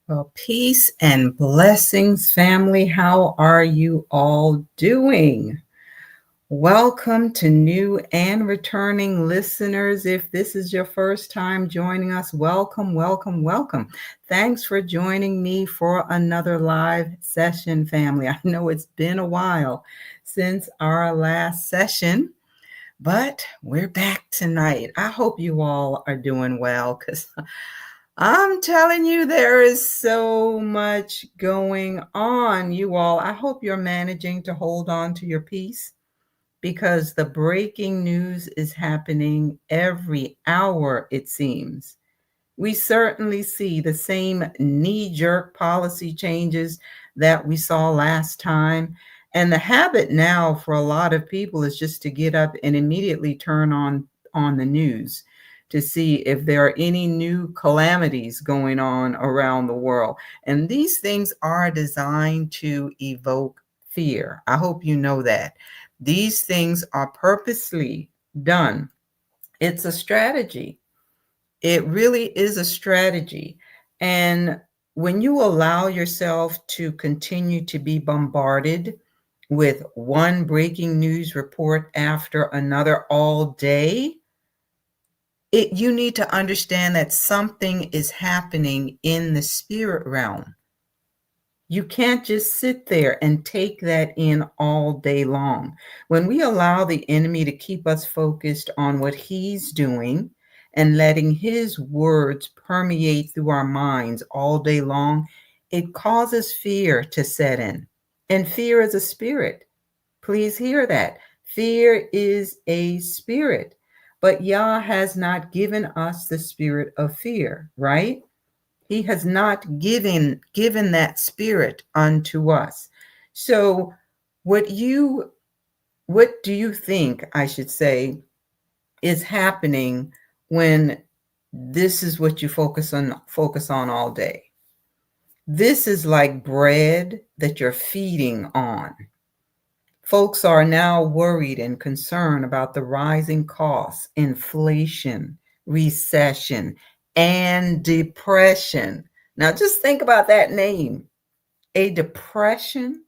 Well, peace and blessings, family. How are you all doing? Welcome to new and returning listeners. If this is your first time joining us, welcome, welcome, welcome. Thanks for joining me for another live session, family. I know it's been a while since our last session, but we're back tonight. I hope you all are doing well because I'm telling you, there is so much going on, you all. I hope you're managing to hold on to your peace because the breaking news is happening every hour, it seems. We certainly see the same knee-jerk policy changes that we saw last time. And the habit now for a lot of people is just to get up and immediately turn on the news to see if there are any new calamities going on around the world. And these things are designed to evoke fear. I hope you know that. These things are purposely done. It's a strategy. It really is a strategy. And when you allow yourself to continue to be bombarded with one breaking news report after another all day, you need to understand that something is happening in the spirit realm. You can't just sit there and take that in all day long. When we allow the enemy to keep us focused on what he's doing and letting his words permeate through our minds all day long, it causes fear to set in. And fear is a spirit. Please hear that. Fear is a spirit. But Yah has not given us the spirit of fear, right? He has not given that spirit unto us. So what do you think, I should say, is happening when this is what you focus on all day? This is like bread that you're feeding on. Folks are now worried and concerned about the rising costs, inflation, recession, and depression. Now, just think about that name. A depression.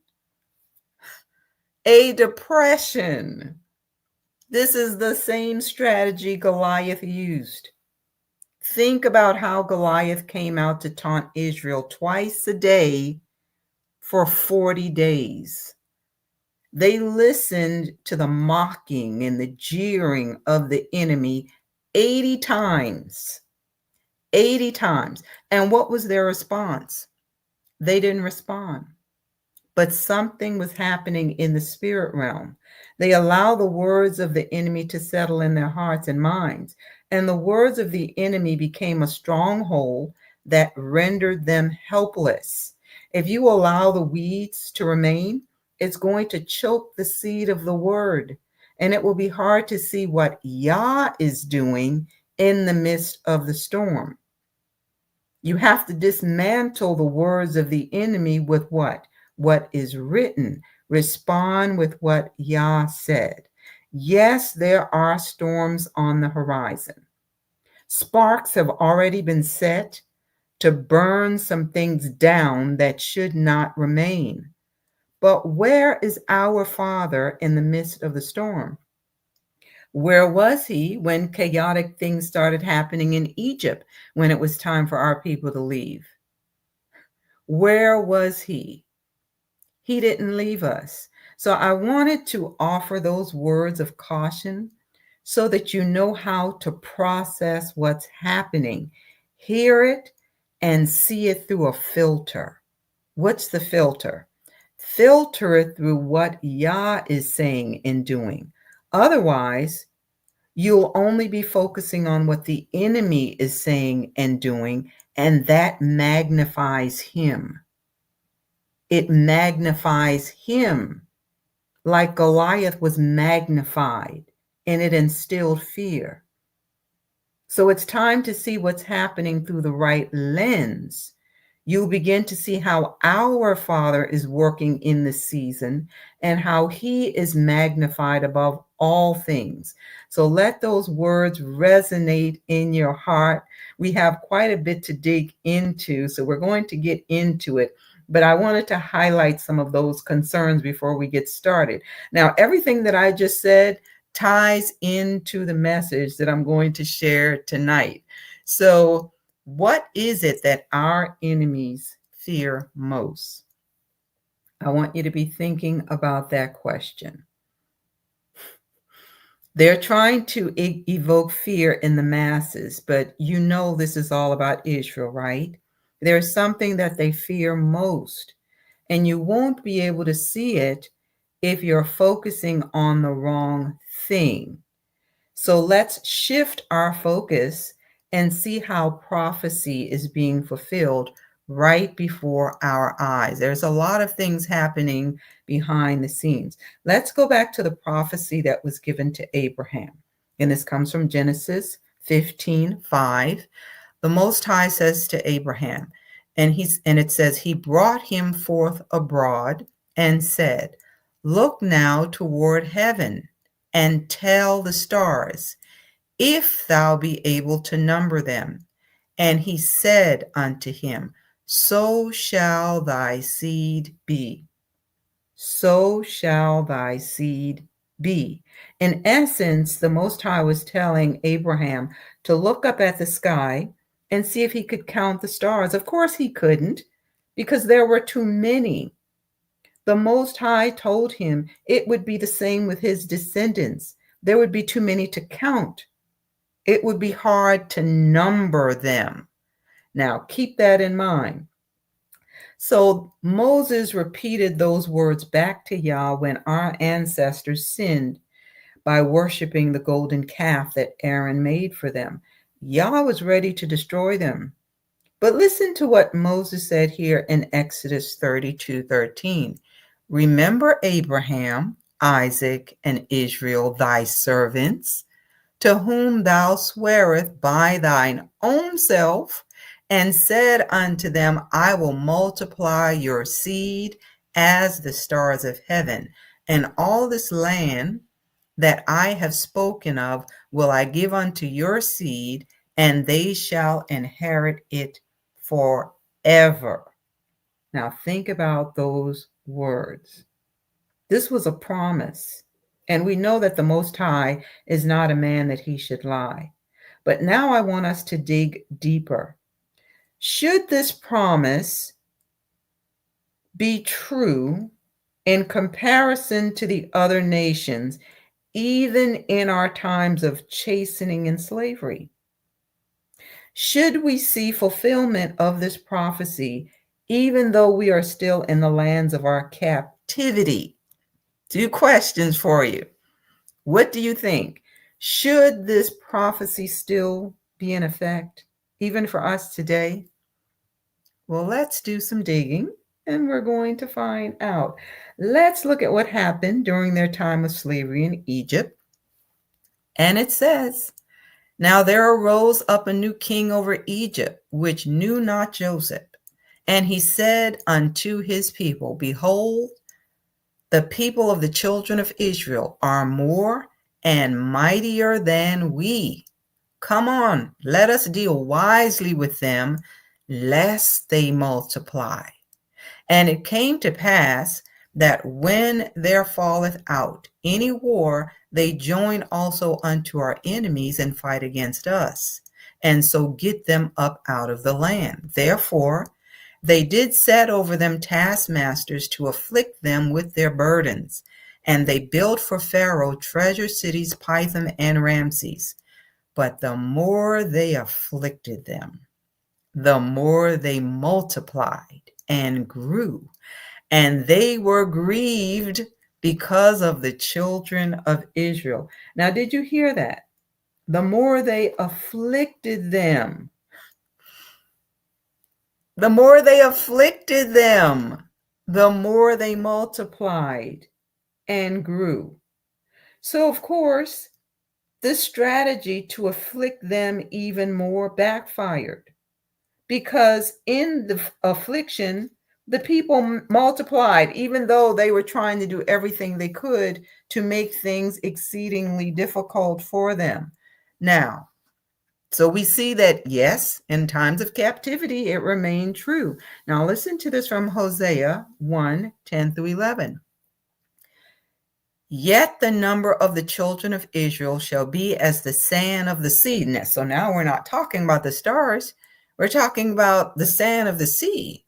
A depression. This is the same strategy Goliath used. Think about how Goliath came out to taunt Israel twice a day for 40 days. They listened to the mocking and the jeering of the enemy 80 times. 80 times. And what was their response? They didn't respond. But something was happening in the spirit realm. They allowed the words of the enemy to settle in their hearts and minds. And the words of the enemy became a stronghold that rendered them helpless. If you allow the weeds to remain, it's going to choke the seed of the word. And it will be hard to see what Yah is doing in the midst of the storm. You have to dismantle the words of the enemy with what? What is written. Respond with what Yah said. Yes, there are storms on the horizon. Sparks have already been set to burn some things down that should not remain. But where is our Father in the midst of the storm? Where was he when chaotic things started happening in Egypt when it was time for our people to leave? Where was he? He didn't leave us. So I wanted to offer those words of caution so that you know how to process what's happening. Hear it and see it through a filter. What's the filter? Filter it through what Yah is saying and doing. Otherwise, you'll only be focusing on what the enemy is saying and doing, and that magnifies him. It magnifies him like Goliath was magnified, and it instilled fear. So it's time to see what's happening through the right lens. You'll begin to see how our Father is working in this season and how he is magnified above all things. So let those words resonate in your heart. We have quite a bit to dig into, so we're going to get into it. But I wanted to highlight some of those concerns before we get started. Now, everything that I just said ties into the message that I'm going to share tonight. So, what is it that our enemies fear most? I want you to be thinking about that question. They're trying to evoke fear in the masses, but you know this is all about Israel, right? There's something that they fear most, and you won't be able to see it if you're focusing on the wrong thing. So let's shift our focus and see how prophecy is being fulfilled right before our eyes. There's a lot of things happening behind the scenes. Let's go back to the prophecy that was given to Abraham. And this comes from Genesis 15:5. The Most High says to Abraham, and it says, he brought him forth abroad and said, look now toward heaven and tell the stars, if thou be able to number them. And he said unto him, so shall thy seed be. So shall thy seed be. In essence, the Most High was telling Abraham to look up at the sky and see if he could count the stars. Of course, he couldn't, because there were too many. The Most High told him it would be the same with his descendants. There would be too many to count. It would be hard to number them. Now, keep that in mind. So Moses repeated those words back to Yah when our ancestors sinned by worshiping the golden calf that Aaron made for them. Yah was ready to destroy them. But listen to what Moses said here in Exodus 32:13. Remember Abraham, Isaac, and Israel, thy servants, to whom thou swearest by thine own self, and said unto them, I will multiply your seed as the stars of heaven, and all this land that I have spoken of will I give unto your seed, and they shall inherit it forever. Now think about those words. This was a promise. And we know that the Most High is not a man that he should lie. But now I want us to dig deeper. Should this promise be true in comparison to the other nations, even in our times of chastening and slavery? Should we see fulfillment of this prophecy, even though we are still in the lands of our captivity? Two questions for you. What do you think? Should this prophecy still be in effect, even for us today? Well, let's do some digging, and we're going to find out. Let's look at what happened during their time of slavery in Egypt. And it says, now there arose up a new king over Egypt, which knew not Joseph. And he said unto his people, behold, the people of the children of Israel are more and mightier than we. Come on, let us deal wisely with them, lest they multiply. And it came to pass that when there falleth out any war, they join also unto our enemies and fight against us, and so get them up out of the land. Therefore, they did set over them taskmasters to afflict them with their burdens. And they built for Pharaoh treasure cities, Pithom and Ramses. But the more they afflicted them, the more they multiplied and grew. And they were grieved because of the children of Israel. Now, did you hear that? The more they afflicted them, the more they afflicted them, the more they multiplied and grew. So, of course, this strategy to afflict them even more backfired, because in the affliction, the people multiplied, even though they were trying to do everything they could to make things exceedingly difficult for them. Now, so we see that, yes, in times of captivity, it remained true. Now, listen to this from Hosea 1:10-11. Yet the number of the children of Israel shall be as the sand of the sea. So now we're not talking about the stars. We're talking about the sand of the sea,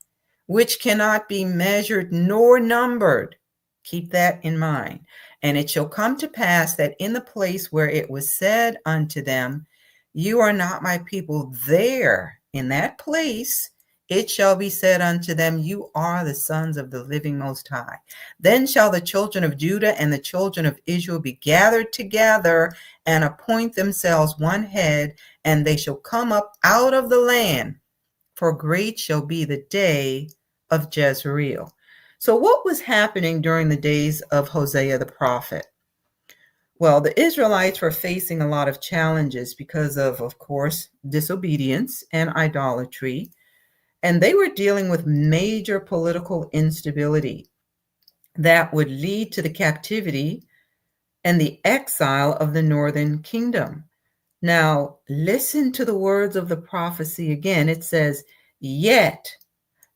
which cannot be measured nor numbered. Keep that in mind. And it shall come to pass that in the place where it was said unto them, you are not my people, there in that place it shall be said unto them, you are the sons of the living Most High. Then shall the children of Judah and the children of Israel be gathered together and appoint themselves one head, and they shall come up out of the land, for great shall be the day of Jezreel. So what was happening during the days of Hosea the prophet? Well, the Israelites were facing a lot of challenges because of course, disobedience and idolatry. And they were dealing with major political instability that would lead to the captivity and the exile of the northern kingdom. Now, listen to the words of the prophecy again. It says, yet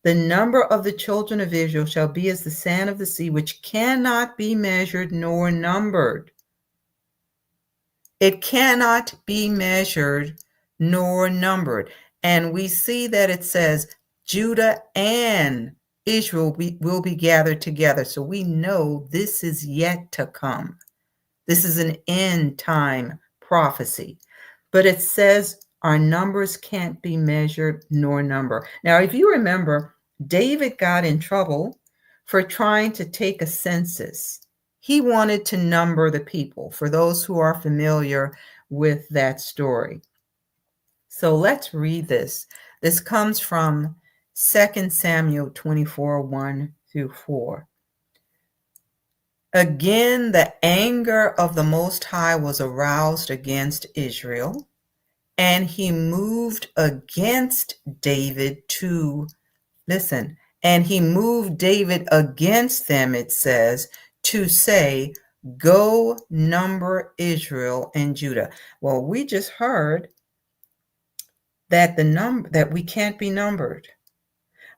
the number of the children of Israel shall be as the sand of the sea, which cannot be measured nor numbered. It cannot be measured nor numbered. And we see that it says Judah and Israel will be gathered together. So we know this is yet to come. This is an end time prophecy. But it says our numbers can't be measured nor numbered. Now, if you remember, David got in trouble for trying to take a census. He wanted to number the people, for those who are familiar with that story. So let's read this. This comes from 2 Samuel 24, 1-4. Again, the anger of the Most High was aroused against Israel, and he moved against David to, listen, and he moved David against them, it says, to say, go number Israel and Judah. Well, we just heard that that we can't be numbered.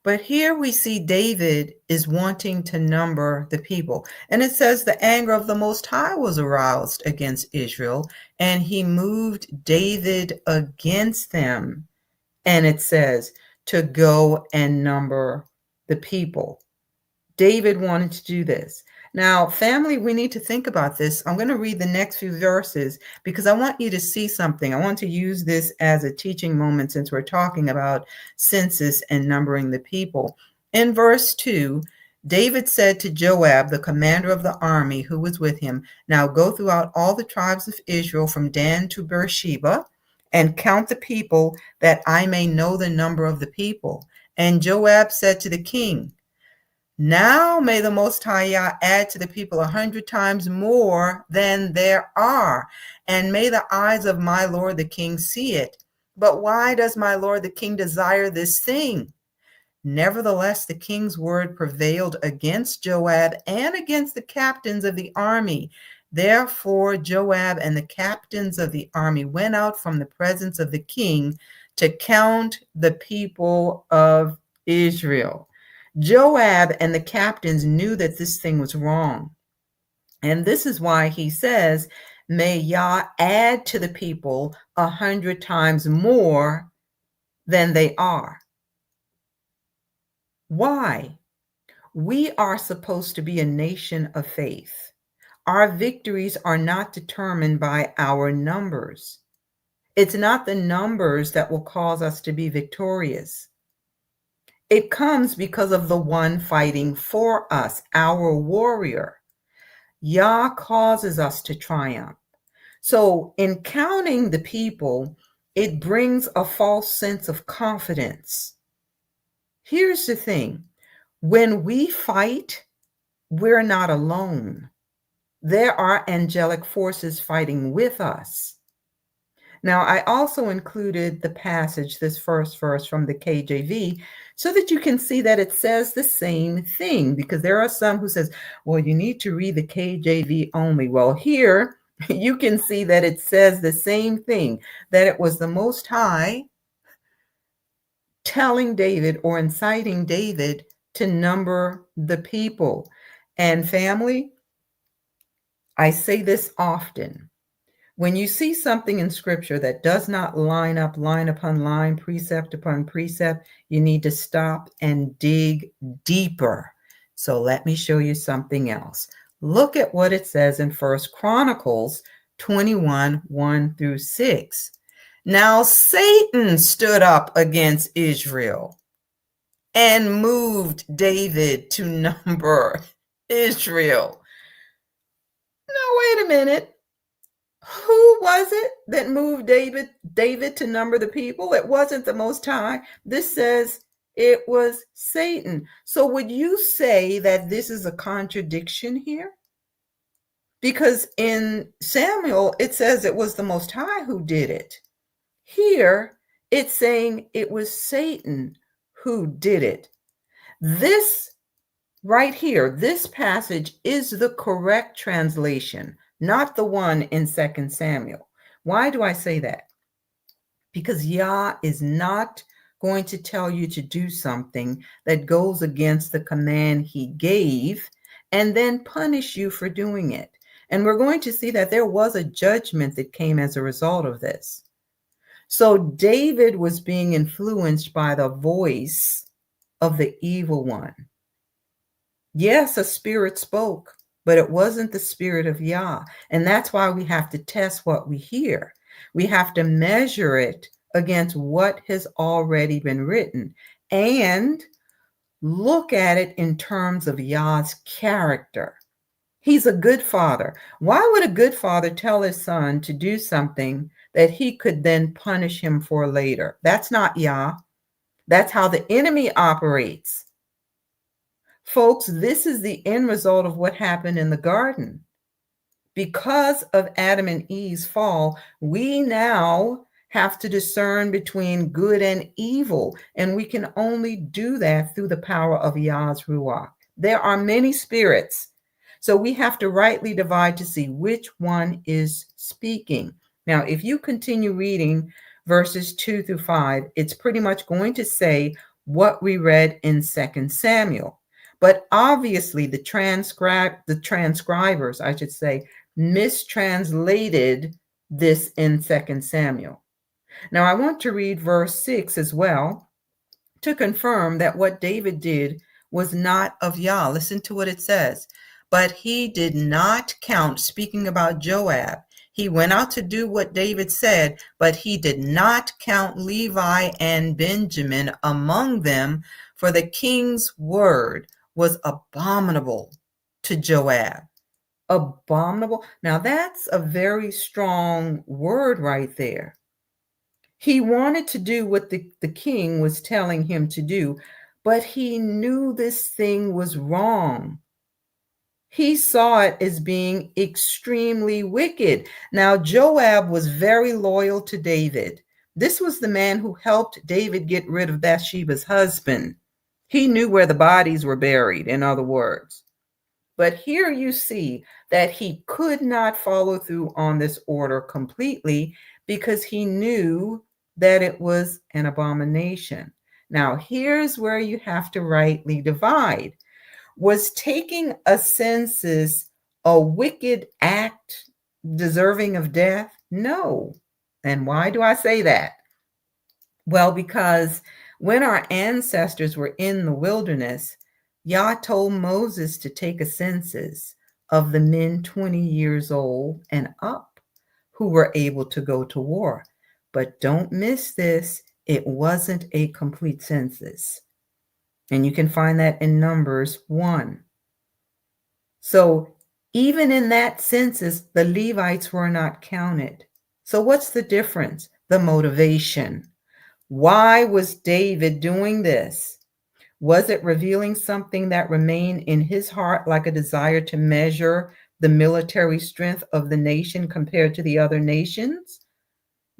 But here we see David is wanting to number the people. And it says the anger of the Most High was aroused against Israel, and he moved David against them. And it says to go and number the people. David wanted to do this. Now, family, we need to think about this. I'm going to read the next few verses because I want you to see something. I want to use this as a teaching moment since we're talking about census and numbering the people. In verse 2, David said to Joab, the commander of the army who was with him, now go throughout all the tribes of Israel from Dan to Beersheba and count the people that I may know the number of the people. And Joab said to the king, now may the Most High Yah add to the people 100 times more than there are, and may the eyes of my lord the king see it. But why does my lord the king desire this thing? Nevertheless, the king's word prevailed against Joab and against the captains of the army. Therefore, Joab and the captains of the army went out from the presence of the king to count the people of Israel. Joab and the captains knew that this thing was wrong. And this is why he says, may Yah add to the people 100 times more than they are. Why? We are supposed to be a nation of faith. Our victories are not determined by our numbers. It's not the numbers that will cause us to be victorious. It comes because of the one fighting for us, our warrior. Yah causes us to triumph. So in counting the people, it brings a false sense of confidence. Here's the thing. When we fight, we're not alone. There are angelic forces fighting with us. Now, I also included the passage, this first verse from the KJV, so that you can see that it says the same thing, because there are some who says, well, you need to read the KJV only. Well, here you can see that it says the same thing, that it was the Most High telling David or inciting David to number the people. And family, I say this often. When you see something in scripture that does not line up, line upon line, precept upon precept, you need to stop and dig deeper. So let me show you something else. Look at what it says in 1 Chronicles 21, 1 through 6. Now Satan stood up against Israel and moved David to number Israel. Now, wait a minute. Who was it that moved David to number the people? It wasn't the Most High. This says it was Satan. So would you say that this is a contradiction here? Because in Samuel, it says it was the Most High who did it. Here, it's saying it was Satan who did it. This right here, this passage is the correct translation, not the one in 2 Samuel. Why do I say that? Because Yah is not going to tell you to do something that goes against the command he gave and then punish you for doing it. And we're going to see that there was a judgment that came as a result of this. So David was being influenced by the voice of the evil one. Yes, a spirit spoke, but it wasn't the spirit of Yah. And that's why we have to test what we hear. We have to measure it against what has already been written and look at it in terms of Yah's character. He's a good father. Why would a good father tell his son to do something that he could then punish him for later? That's not Yah. That's how the enemy operates. Folks, this is the end result of what happened in the garden. Because of Adam and Eve's fall, we now have to discern between good and evil, and we can only do that through the power of Yah's Ruach. There are many spirits, so we have to rightly divide to see which one is speaking. Now, if you continue reading verses 2 through 5, it's pretty much going to say what we read in 2 Samuel. But obviously, the transcribers, I should say, mistranslated this in 2 Samuel. Now, I want to read verse 6 as well to confirm that what David did was not of Yah. Listen to what it says. But he did not count, speaking about Joab. He went out to do what David said, but he did not count Levi and Benjamin among them, for the king's word was abominable to Joab. Abominable. Now that's a very strong word right there. He wanted to do what the king was telling him to do, but he knew this thing was wrong. He saw it as being extremely wicked. Now, Joab was very loyal to David. This was the man who helped David get rid of Bathsheba's husband. He knew where the bodies were buried, in other words. But here you see that he could not follow through on this order completely because he knew that it was an abomination. Now, here's where you have to rightly divide. Was taking a census a wicked act deserving of death? No. And why do I say that? Well, because when our ancestors were in the wilderness, Yah told Moses to take a census of the men 20 years old and up who were able to go to war. But don't miss this, it wasn't a complete census. And you can find that in Numbers 1. So even in that census, the Levites were not counted. So what's the difference? The motivation. Why was David doing this? Was it revealing something that remained in his heart, like a desire to measure the military strength of the nation compared to the other nations?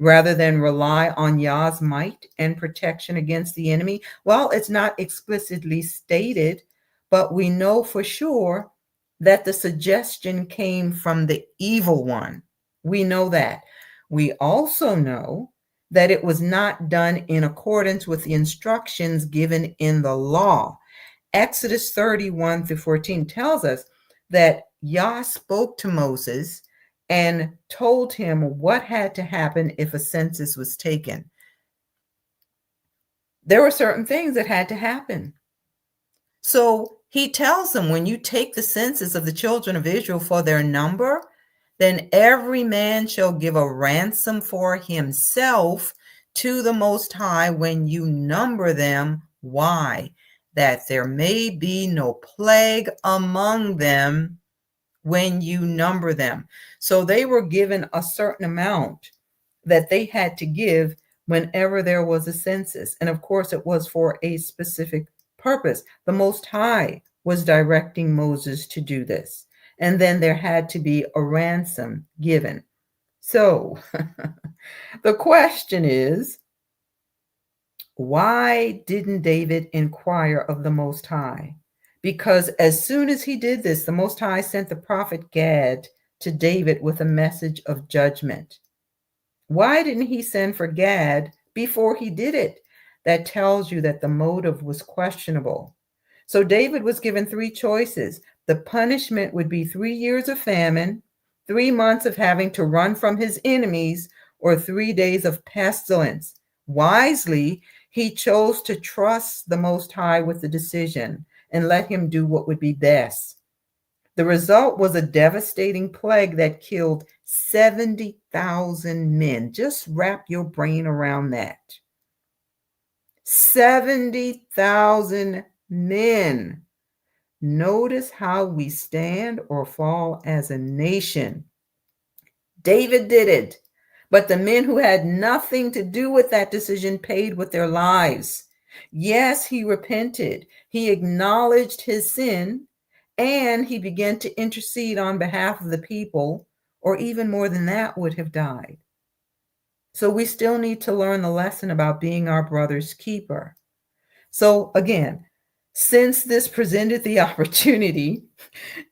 rather than rely on Yah's might and protection against the enemy? Well, it's not explicitly stated, but we know for sure that the suggestion came from the evil one. We know that. We also know that it was not done in accordance with the instructions given in the law. Exodus 31 through 14 tells us that Yah spoke to Moses and told him what had to happen if a census was taken. There were certain things that had to happen. So he tells them, when you take the census of the children of Israel for their number, then every man shall give a ransom for himself to the Most High when you number them. Why? That there may be no plague among them when you number them. So they were given a certain amount that they had to give whenever there was a census. And of course, it was for a specific purpose. The Most High was directing Moses to do this. And then there had to be a ransom given. So the question is, why didn't David inquire of the Most High? Because as soon as he did this, the Most High sent the prophet Gad to David with a message of judgment. Why didn't he send for Gad before he did it? That tells you that the motive was questionable. So David was given three choices. The punishment would be 3 years of famine, 3 months of having to run from his enemies, or 3 days of pestilence. Wisely, he chose to trust the Most High with the decision and let him do what would be best. The result was a devastating plague that killed 70,000 men. Just wrap your brain around that. 70,000 men. Notice how we stand or fall as a nation. David did it, but the men who had nothing to do with that decision paid with their lives. Yes, he repented. He acknowledged his sin, and he began to intercede on behalf of the people, or even more than that, would have died. So we still need to learn the lesson about being our brother's keeper. So again, since this presented the opportunity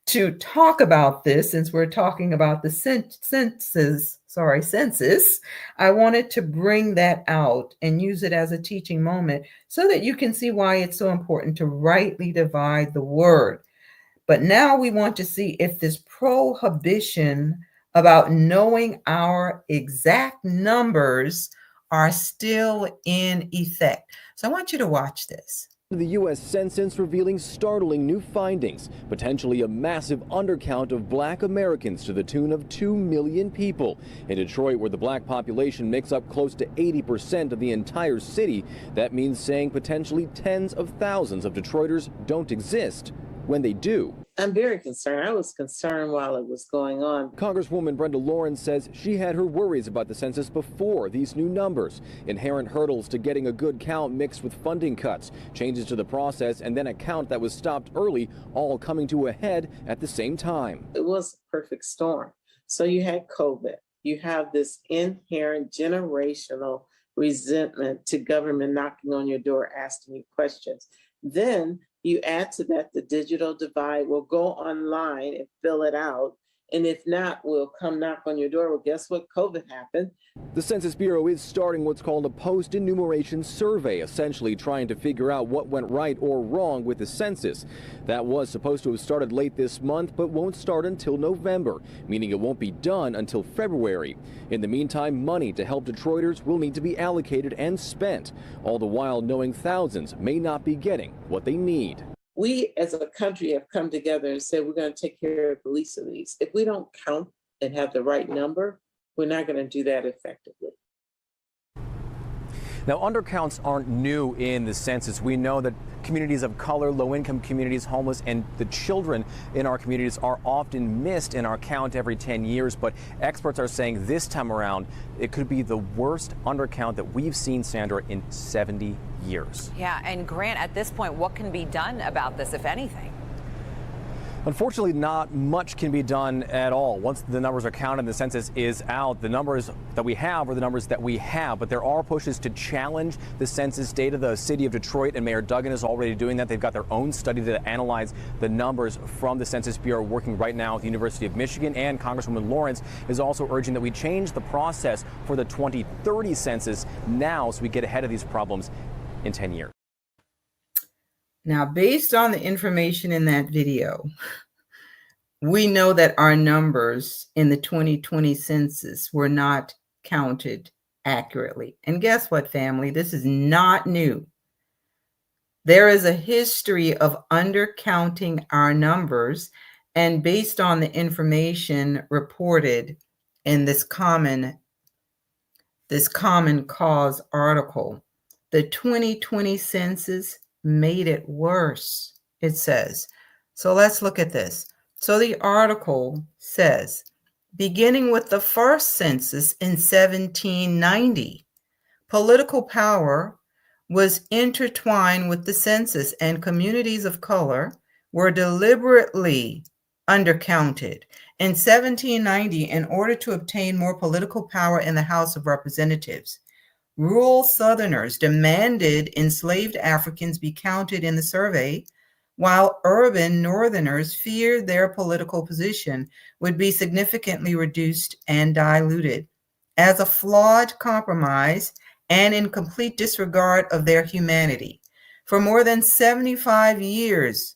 to talk about this, since we're talking about the census, I wanted to bring that out and use it as a teaching moment so that you can see why it's so important to rightly divide the word. But now we want to see if this prohibition about knowing our exact numbers are still in effect. So I want you to watch this. The U.S. Census revealing startling new findings, potentially a massive undercount of Black Americans to the tune of 2 million people. In Detroit, where the Black population makes up close to 80% of the entire city, that means saying potentially tens of thousands of Detroiters don't exist when they do. I'm very concerned. I was concerned while it was going on. Congresswoman Brenda Lawrence says she had her worries about the census before these new numbers. Inherent hurdles to getting a good count mixed with funding cuts, changes to the process, and then a count that was stopped early, all coming to a head at the same time. It was a perfect storm. So you had COVID. You have this inherent generational resentment to government knocking on your door, asking you questions. Then you add to that the digital divide. We'll go online and fill it out. And if not, we'll come knock on your door. Well, guess what? COVID happened. The Census Bureau is starting what's called a post-enumeration survey, essentially trying to figure out what went right or wrong with the census. That was supposed to have started late this month, but won't start until November, meaning it won't be done until February. In the meantime, money to help Detroiters will need to be allocated and spent, all the while knowing thousands may not be getting what they need. We as a country have come together and said we're going to take care of the least of these. If we don't count and have the right number, we're not going to do that effectively. Now, undercounts aren't new in the census. We know that communities of color, low-income communities, homeless, and the children in our communities are often missed in our count every 10 years. But experts are saying this time around, it could be the worst undercount that we've seen, Sandra, in 70 years. Yeah, and Grant, at this point, what can be done about this, if anything? Unfortunately, not much can be done at all. Once the numbers are counted and the census is out, the numbers that we have are the numbers that we have. But there are pushes to challenge the census data. The city of Detroit and Mayor Duggan is already doing that. They've got their own study to analyze the numbers from the Census Bureau, working right now with the University of Michigan. And Congresswoman Lawrence is also urging that we change the process for the 2030 census now so we get ahead of these problems in 10 years. Now, based on the information in that video, we know that our numbers in the 2020 census were not counted accurately. And guess what, family? This is not new. There is a history of undercounting our numbers, and based on the information reported in this common cause article, the 2020 census made it worse, it says. So let's look at this. So the article says, beginning with the first census in 1790, political power was intertwined with the census, and communities of color were deliberately undercounted. In 1790, in order to obtain more political power in the House of Representatives, rural Southerners demanded enslaved Africans be counted in the survey, while urban Northerners feared their political position would be significantly reduced and diluted. As a flawed compromise and in complete disregard of their humanity, for more than 75 years,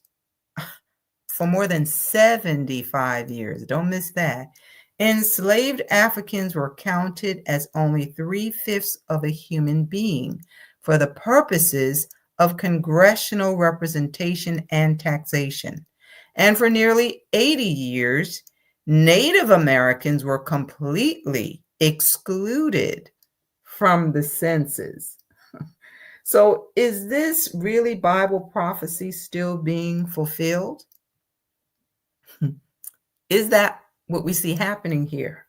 don't miss that, enslaved Africans were counted as only 3/5 of a human being for the purposes of congressional representation and taxation. And for nearly 80 years, Native Americans were completely excluded from the census. So is this really Bible prophecy still being fulfilled? Is that what we see happening here?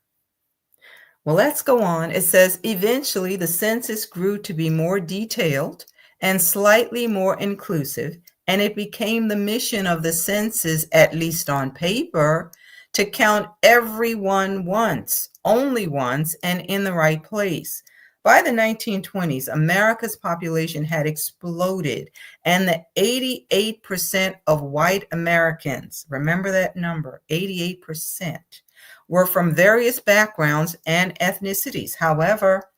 Well, let's go on. It says, eventually the census grew to be more detailed and slightly more inclusive, and it became the mission of the census, at least on paper, to count everyone once, only once, and in the right place. By the 1920s, America's population had exploded, and the 88% of white Americans, remember that number, 88%, were from various backgrounds and ethnicities. However,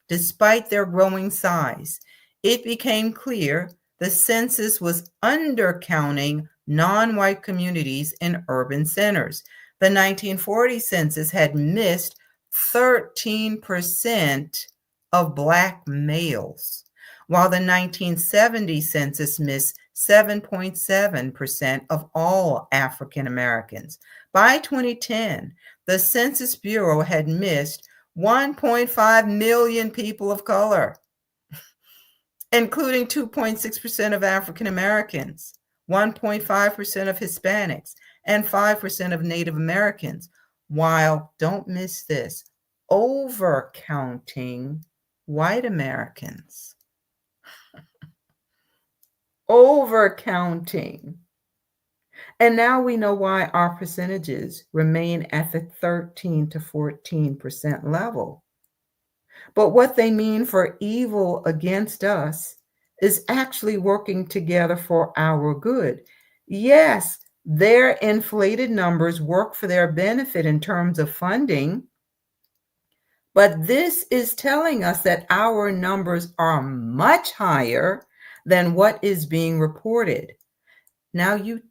despite their growing size, it became clear the census was undercounting non-white communities in urban centers. The 1940 census had missed 13% of Black males, while the 1970 census missed 7.7% of all African Americans. By 2010, the Census Bureau had missed 1.5 million people of color, including 2.6% of African Americans, 1.5% of Hispanics, and 5% of Native Americans, while, don't miss this, overcounting white Americans. Overcounting. And now we know why our percentages remain at the 13 to 14% level. But what they mean for evil against us is actually working together for our good. Yes, their inflated numbers work for their benefit in terms of funding, but this is telling us that our numbers are much higher than what is being reported. Now, you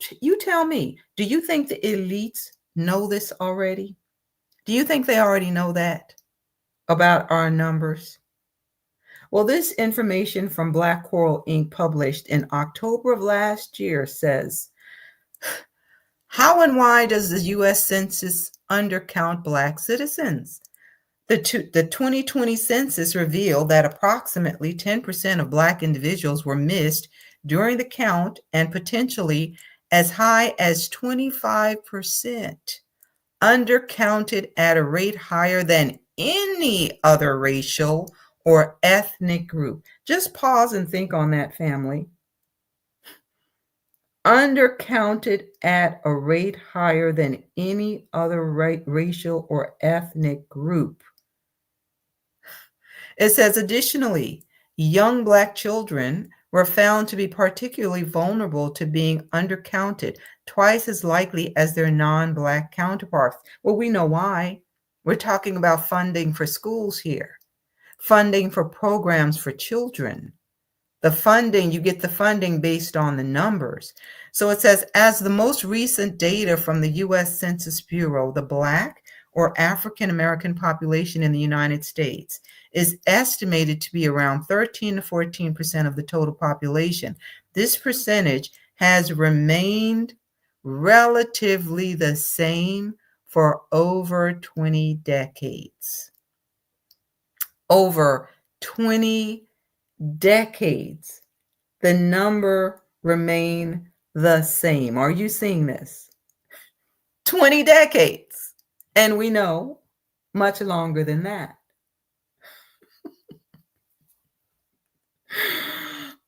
tell me, do you think the elites know this already? Do you think they already know that about our numbers? Well, this information from Black Coral Inc. published in October of last year says, how and why does the U.S. Census undercount Black citizens? The 2020 census revealed that approximately 10% of Black individuals were missed during the count, and potentially as high as 25% undercounted at a rate higher than any other racial or ethnic group. Just pause and think on that, family. undercounted at a rate higher than any other racial or ethnic group. It says, additionally, young Black children were found to be particularly vulnerable to being undercounted, twice as likely as their non-Black counterparts. Well, we know why. We're talking about funding for schools here, funding for programs for children. The funding, you get the funding based on the numbers. So it says, as the most recent data from the U.S. Census Bureau, the Black or African American population in the United States is estimated to be around 13 to 14% of the total population. This percentage has remained relatively the same for over 20 decades. Over 20 decades, the number remain the same. Are you seeing this? 20 decades. And we know much longer than that.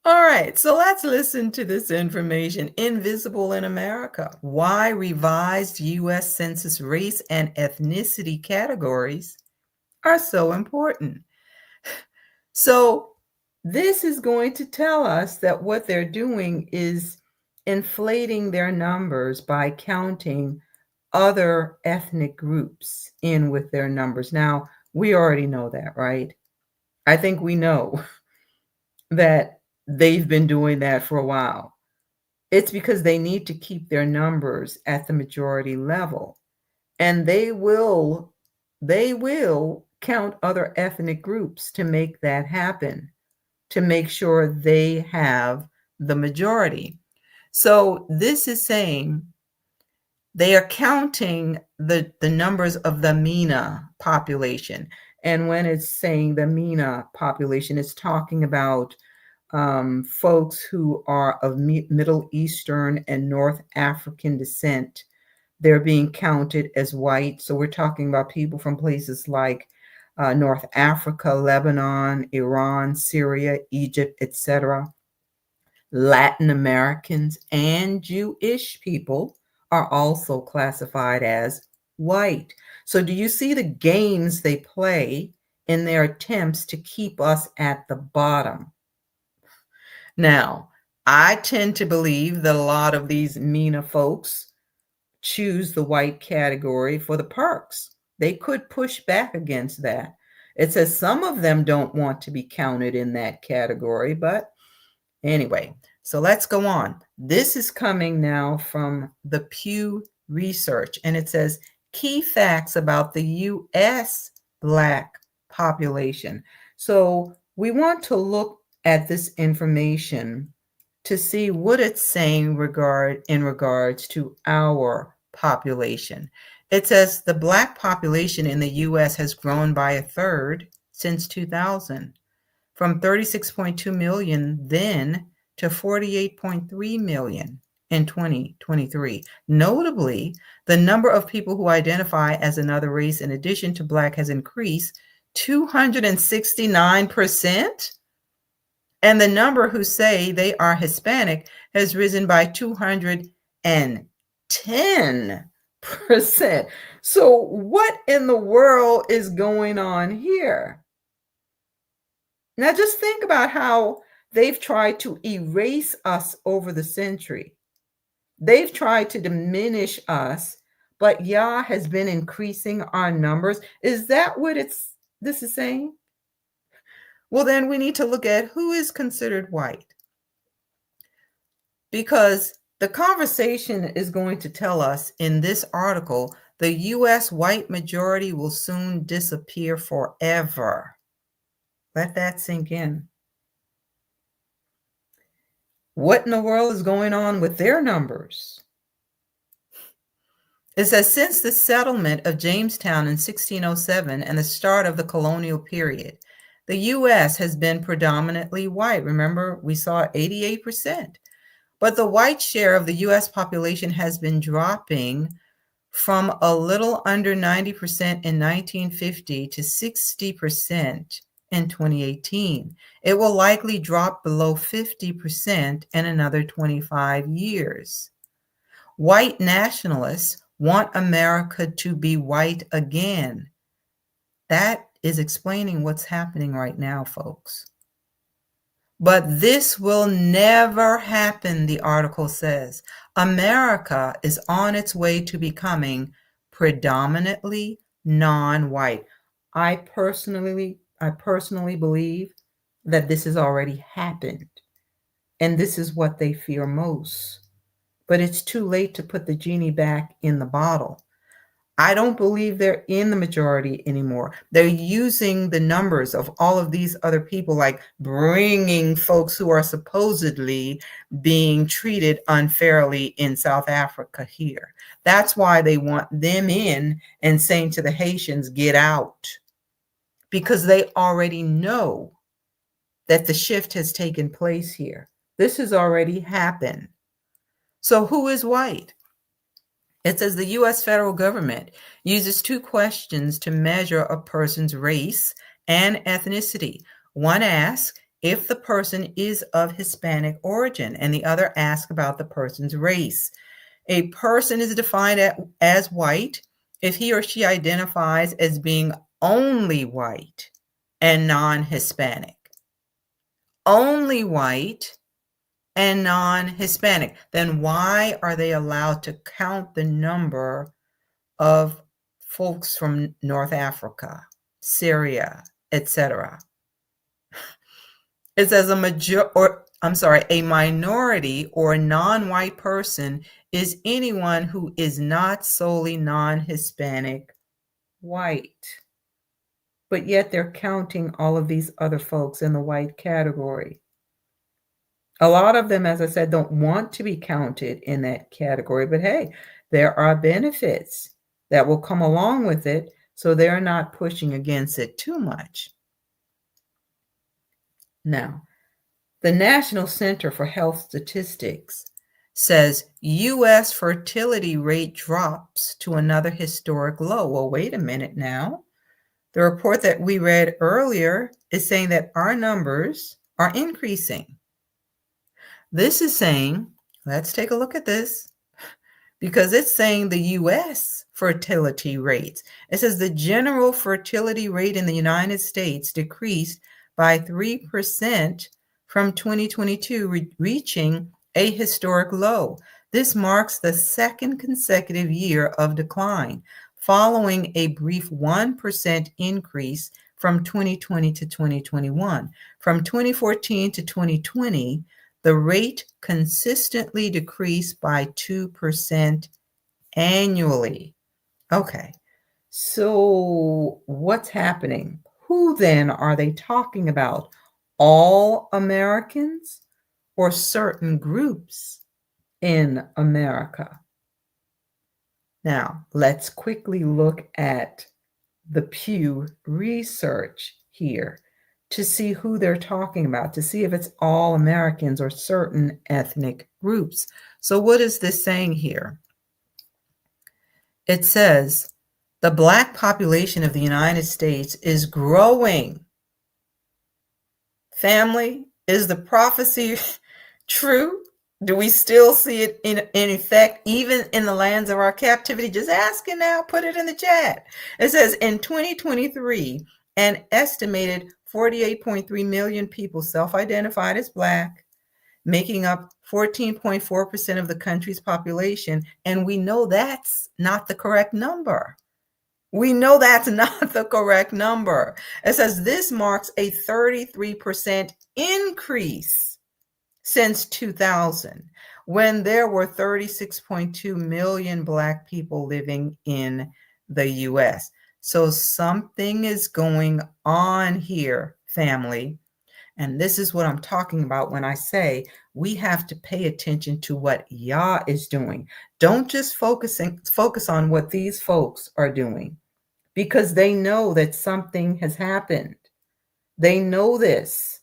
All right, so let's listen to this information. Invisible in America. Why revised U.S. Census race and ethnicity categories are so important. So this is going to tell us that what they're doing is inflating their numbers by counting other ethnic groups in with their numbers. Now, we already know that, right? I think we know that they've been doing that for a while. It's because they need to keep their numbers at the majority level. And they will count other ethnic groups to make that happen, to make sure they have the majority. So this is saying they are counting the numbers of the MENA population. And when it's saying the MENA population, it's talking about folks who are of Middle Eastern and North African descent. They're being counted as white. So we're talking about people from places like North Africa, Lebanon, Iran, Syria, Egypt, etc. Latin Americans and Jewish people are also classified as white. So do you see the games they play in their attempts to keep us at the bottom? Now, I tend to believe that a lot of these MENA folks choose the white category for the perks. They could push back against that. It says some of them don't want to be counted in that category, but anyway, so let's go on. This is coming now from the Pew Research, and it says key facts about the U.S. Black population. So we want to look at this information to see what it's saying in regards to our population. It says the Black population in the U.S. has grown by a third since 2000, from 36.2 million then to 48.3 million in 2023. Notably, the number of people who identify as another race in addition to Black has increased 269%. And the number who say they are Hispanic has risen by 210%. So what in the world is going on here? Now just think about how they've tried to erase us over the century. They've tried to diminish us, but Yah has been increasing our numbers. Is that what this is saying? Well, then we need to look at who is considered white, because the conversation is going to tell us in this article the U.S. white majority will soon disappear forever. Let that sink in. What in the world is going on with their numbers? It says, since the settlement of Jamestown in 1607 and the start of the colonial period, the U.S. has been predominantly white. Remember, we saw 88%. But the white share of the U.S. population has been dropping from a little under 90% in 1950 to 60% in 2018. It will likely drop below 50% in another 25 years. White nationalists want America to be white again. That is explaining what's happening right now, folks. But this will never happen, the article says. America is on its way to becoming predominantly non-white. I personally believe that this has already happened, and this is what they fear most. But it's too late to put the genie back in the bottle. I don't believe they're in the majority anymore. They're using the numbers of all of these other people, like bringing folks who are supposedly being treated unfairly in South Africa here. That's why they want them in and saying to the Haitians, get out, because they already know that the shift has taken place here. This has already happened. So who is white? It says the U.S. federal government uses two questions to measure a person's race and ethnicity. One asks if the person is of Hispanic origin, and the other asks about the person's race. A person is defined as white if he or she identifies as being only white and non-Hispanic. Only white and non-Hispanic. Then why are they allowed to count the number of folks from North Africa, Syria, etc.? It says a minority or non-white person is anyone who is not solely non-Hispanic white. But yet they're counting all of these other folks in the white category. A lot of them, as I said, don't want to be counted in that category, but hey, there are benefits that will come along with it, so they're not pushing against it too much. Now, the National Center for Health Statistics says U.S. fertility rate drops to another historic low. Well, wait a minute now. The report that we read earlier is saying that our numbers are increasing. This is saying, let's take a look at this, because it's saying the U.S. fertility rates. It says the general fertility rate in the United States decreased by 3% from 2022, reaching a historic low. This marks the second consecutive year of decline, following a brief 1% increase from 2020 to 2021. From 2014 to 2020, the rate consistently decreased by 2% annually. Okay, so what's happening? Who then are they talking about? All Americans or certain groups in America? Now, let's quickly look at the Pew Research here to see who they're talking about, to see if it's all Americans or certain ethnic groups. So what is this saying here? It says the Black population of the United States is growing. Family, is the prophecy true? Do we still see it in effect, even in the lands of our captivity? Just asking now, put it in the chat. It says in 2023, an estimated 48.3 million people self-identified as Black, making up 14.4% of the country's population. And we know that's not the correct number. We know that's not the correct number. It says this marks a 33% increase since 2000, when there were 36.2 million Black people living in the US. So something is going on here, family. And this is what I'm talking about when I say we have to pay attention to what Yah is doing. Don't just focus on what these folks are doing, because they know that something has happened. They know this.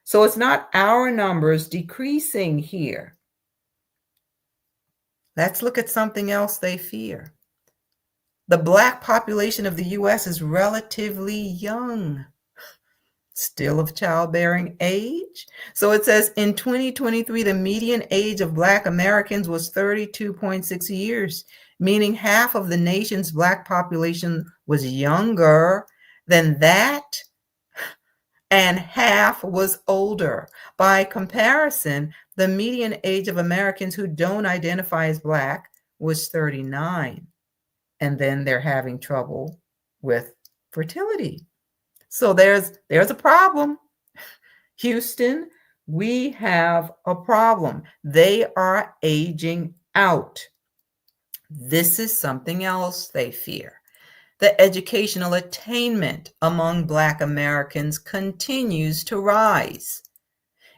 So it's not our numbers decreasing here. Let's look at something else they fear. The Black population of the U.S. is relatively young. still of childbearing age. So it says in 2023, the median age of Black Americans was 32.6 years, meaning half of the nation's Black population was younger than that, and half was older. By comparison, the median age of Americans who don't identify as Black was 39, and then they're having trouble with fertility. So there's a problem. Houston, we have a problem. They are aging out. This is something else they fear. The educational attainment among Black Americans continues to rise.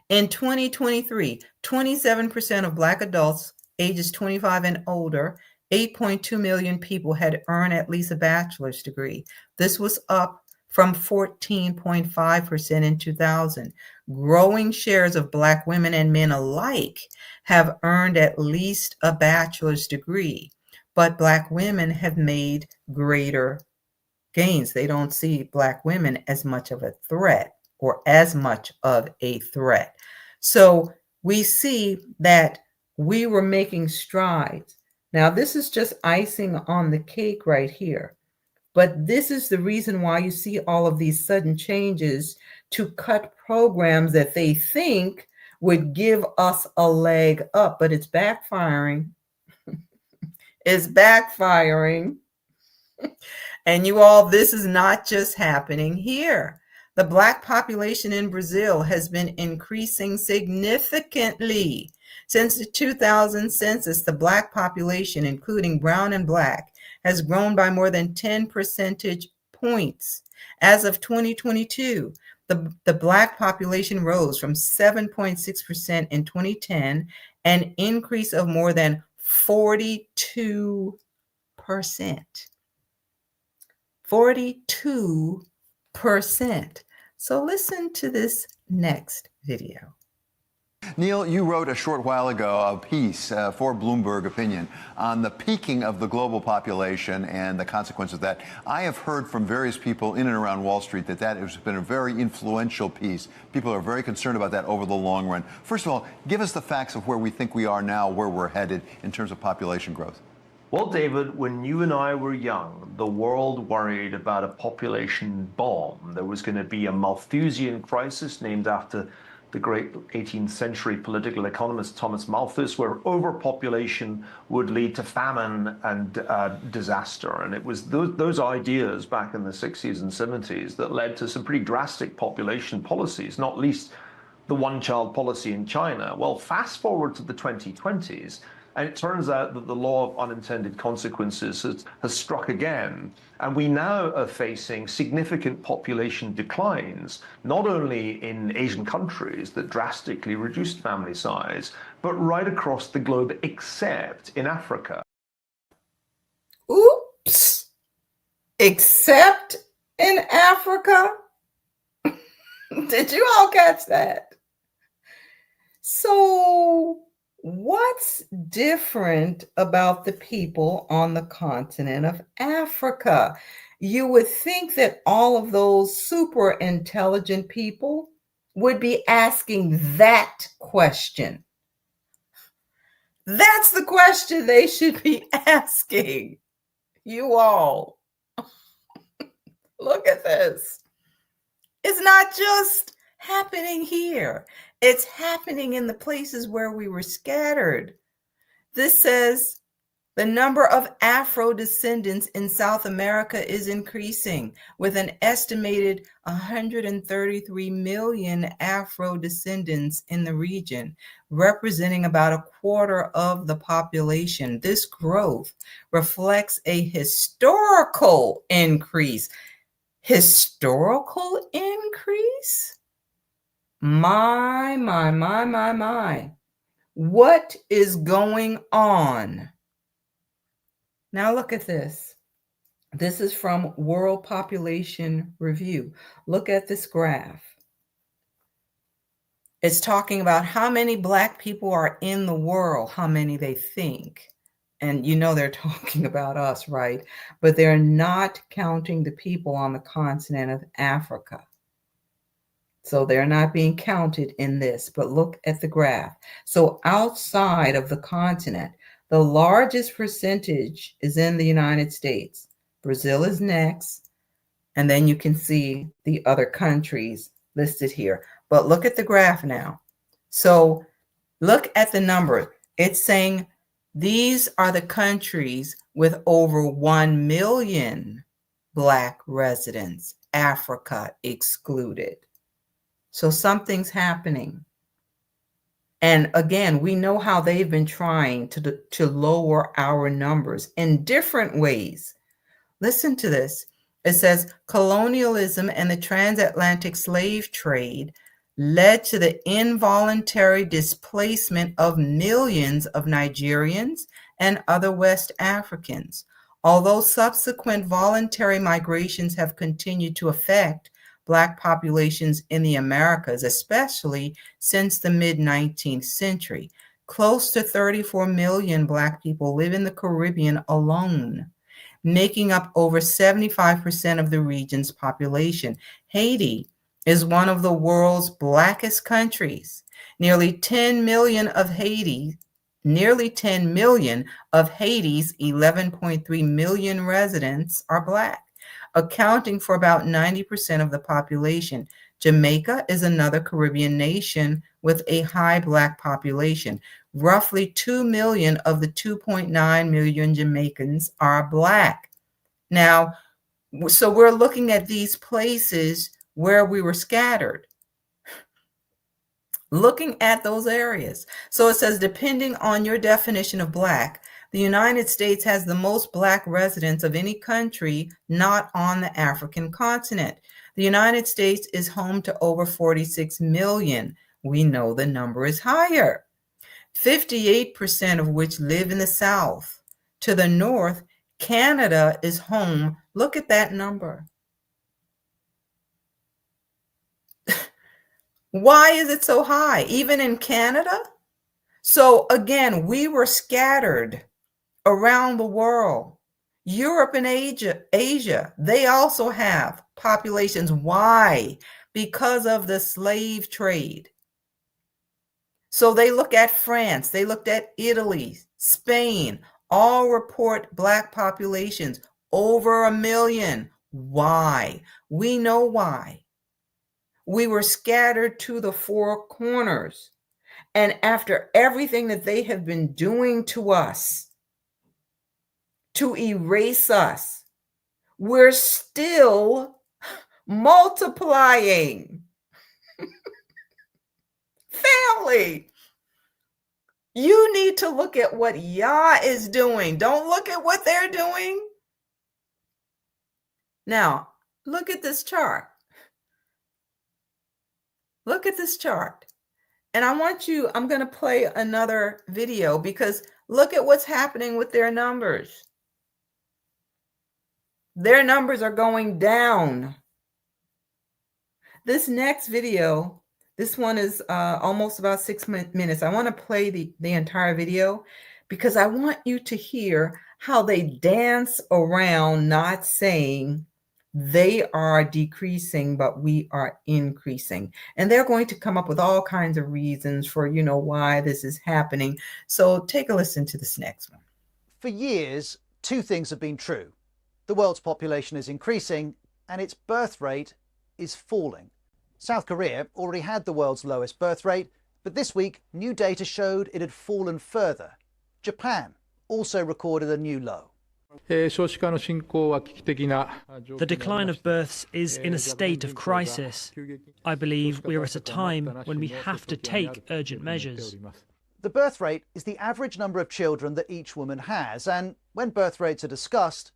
In 2023, 27% of Black adults ages 25 and older, 8.2 million people, had earned at least a bachelor's degree. This was up from 14.5% in 2000. Growing shares of Black women and men alike have earned at least a bachelor's degree, but Black women have made greater gains. They don't see Black women as much of a threat or as much of a threat. So we see that we were making strides. Now, this is just icing on the cake right here. But this is the reason why you see all of these sudden changes to cut programs that they think would give us a leg up, but it's backfiring. It's backfiring. And you all, this is not just happening here. The Black population in Brazil has been increasing significantly. Since the 2000 census, the Black population, including brown and Black, has grown by more than 10 percentage points. As of 2022, the Black population rose from 7.6% in 2010, an increase of more than 42%. 42%. So listen to this next video. Neil, you wrote a short while ago a piece for Bloomberg Opinion on the peaking of the global population and the consequences of that. I have heard from various people in and around Wall Street that has been a very influential piece. People are very concerned about that over the long run. First of all, give us the facts of where we think we are now, where we're headed in terms of population growth. Well, David, when you and I were young, the world worried about a population bomb. There was going to be a Malthusian crisis named after the great 18th century political economist Thomas Malthus, where overpopulation would lead to famine and disaster. And it was those ideas back in the 60s and 70s that led to some pretty drastic population policies, not least the one-child policy in China. Well, fast forward to the 2020s, and it turns out that the law of unintended consequences has struck again. And we now are facing significant population declines, not only in Asian countries that drastically reduced family size, but right across the globe, except in Africa. Oops. Except in Africa? Did you all catch that? So what's different about the people on the continent of Africa? You would think that all of those super intelligent people would be asking that question. That's the question they should be asking. You all. Look at this. It's not just happening here. It's happening in the places where we were scattered. This says the number of Afro descendants in South America is increasing, with an estimated 133 million Afro descendants in the region, representing about a quarter of the population. This growth reflects a historical increase. Historical increase? My. What is going on? Now look at this. This is from World Population Review. Look at this graph. It's talking about how many Black people are in the world, how many they think. And you know they're talking about us, right? But they're not counting the people on the continent of Africa. So they're not being counted in this, but look at the graph. So outside of the continent, the largest percentage is in the United States. Brazil is next, and then you can see the other countries listed here. But look at the graph now. So look at the number. It's saying these are the countries with over 1 million Black residents, Africa excluded. So something's happening. And again, we know how they've been trying to lower our numbers in different ways. Listen to this. It says colonialism and the transatlantic slave trade led to the involuntary displacement of millions of Nigerians and other West Africans. Although subsequent voluntary migrations have continued to affect Black populations in the Americas, especially since the mid-19th century, close to 34 million Black people live in the Caribbean alone, making up over 75% of the region's population. Haiti is one of the world's blackest countries. Nearly 10 million of Haiti's 11.3 million residents are Black, accounting for about 90% of the population. Jamaica is another Caribbean nation with a high Black population. Roughly 2 million of the 2.9 million Jamaicans are Black. Now, so we're looking at these places where we were scattered, looking at those areas. So it says, depending on your definition of Black, the United States has the most Black residents of any country not on the African continent. The United States is home to over 46 million. We know the number is higher, 58% of which live in the South. To the north, Canada is home. Look at that number. Why is it so high, even in Canada? So again, we were scattered around the world. Europe and Asia, they also have populations. Why? Because of the slave trade. So they look at France, they looked at Italy, Spain, all report Black populations over 1 million. Why? We know why. We were scattered to the four corners. And after everything that they have been doing to us, to erase us, we're still multiplying. Family, you need to look at what Yah is doing. Don't look at what they're doing. Now, look at this chart. Look at this chart. And I'm going to play another video because look at what's happening with their numbers. Their numbers are going down. This next video, this one is almost about 6 minutes. I want to play the entire video because I want you to hear how they dance around not saying they are decreasing, but we are increasing. And they're going to come up with all kinds of reasons for, why this is happening. So take a listen to this next one. For years, two things have been true. The world's population is increasing and its birth rate is falling. South Korea already had the world's lowest birth rate, but this week, new data showed it had fallen further. Japan also recorded a new low. The decline of births is in a state of crisis. I believe we are at a time when we have to take urgent measures. The birth rate is the average number of children that each woman has, and when birth rates are discussed,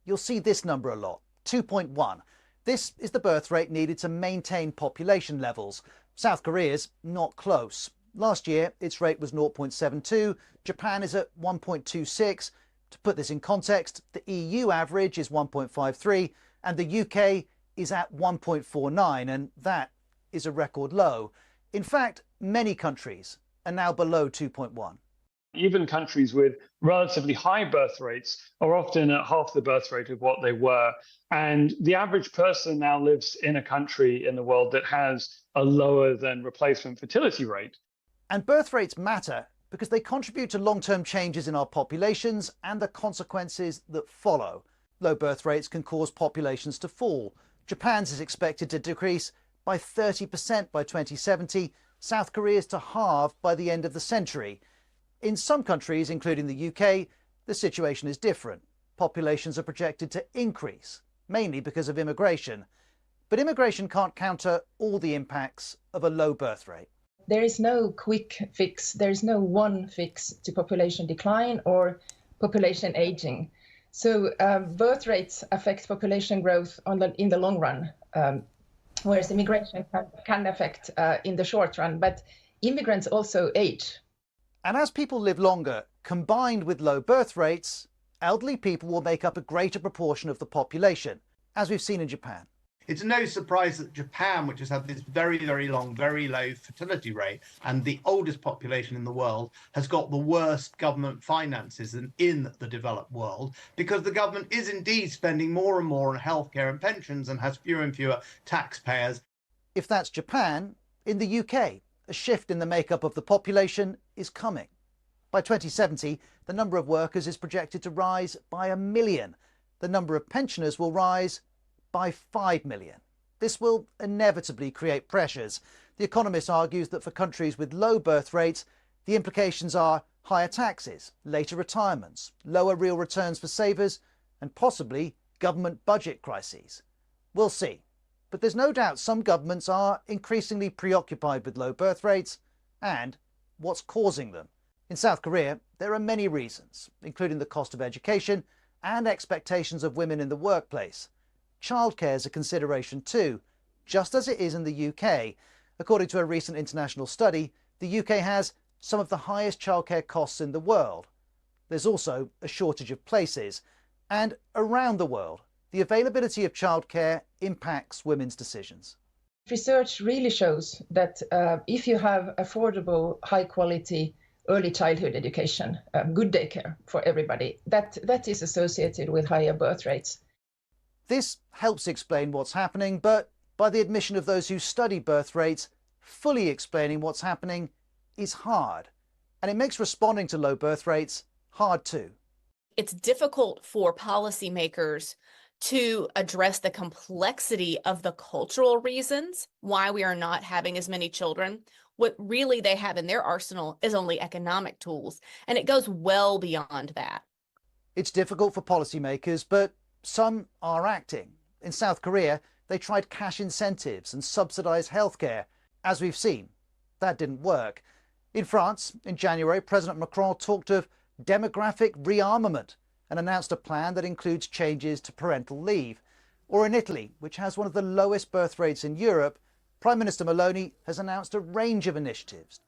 you'll see this number a lot, 2.1. This is the birth rate needed to maintain population levels. South Korea's not close. Last year, its rate was 0.72. Japan is at 1.26. To put this in context, the EU average is 1.53 and the UK is at 1.49, and that is a record low. In fact, many countries are now below 2.1. Even countries with relatively high birth rates are often at half the birth rate of what they were. And the average person now lives in a country in the world that has a lower than replacement fertility rate. And birth rates matter because they contribute to long-term changes in our populations and the consequences that follow. Low birth rates can cause populations to fall. Japan's is expected to decrease by 30% by 2070, South Korea's to halve by the end of the century. In some countries, including the UK, the situation is different. Populations are projected to increase, mainly because of immigration. But immigration can't counter all the impacts of a low birth rate. There is no quick fix. There is no one fix to population decline or population aging. So birth rates affect population growth in the long run, whereas immigration can affect in the short run. But immigrants also age. And as people live longer, combined with low birth rates, elderly people will make up a greater proportion of the population, as we've seen in Japan. It's no surprise that Japan, which has had this very, very long, very low fertility rate and the oldest population in the world, has got the worst government finances in the developed world, because the government is indeed spending more and more on healthcare and pensions and has fewer and fewer taxpayers. If that's Japan, in the UK, a shift in the makeup of the population is coming. By 2070, the number of workers is projected to rise by 1 million. The number of pensioners will rise by 5 million. This will inevitably create pressures. The Economist argues that for countries with low birth rates, the implications are higher taxes, later retirements, lower real returns for savers, and possibly government budget crises. We'll see. But there's no doubt some governments are increasingly preoccupied with low birth rates and what's causing them. In South Korea, there are many reasons, including the cost of education and expectations of women in the workplace. Childcare is a consideration too, just as it is in the UK. According to a recent international study, the UK has some of the highest childcare costs in the world. There's also a shortage of places. And around the world, the availability of childcare impacts women's decisions. Research really shows that if you have affordable, high-quality early childhood education, good daycare for everybody, that is associated with higher birth rates. This helps explain what's happening, but by the admission of those who study birth rates, fully explaining what's happening is hard. And it makes responding to low birth rates hard too. It's difficult for policymakers to address the complexity of the cultural reasons why we are not having as many children. What really they have in their arsenal is only economic tools, and it goes well beyond that. It's difficult for policymakers, but some are acting. In South Korea, they tried cash incentives and subsidized healthcare. As we've seen, that didn't work. In France, in January, President Macron talked of demographic rearmament and announced a plan that includes changes to parental leave. Or in Italy, which has one of the lowest birth rates in Europe, Prime Minister Meloni has announced a range of initiatives.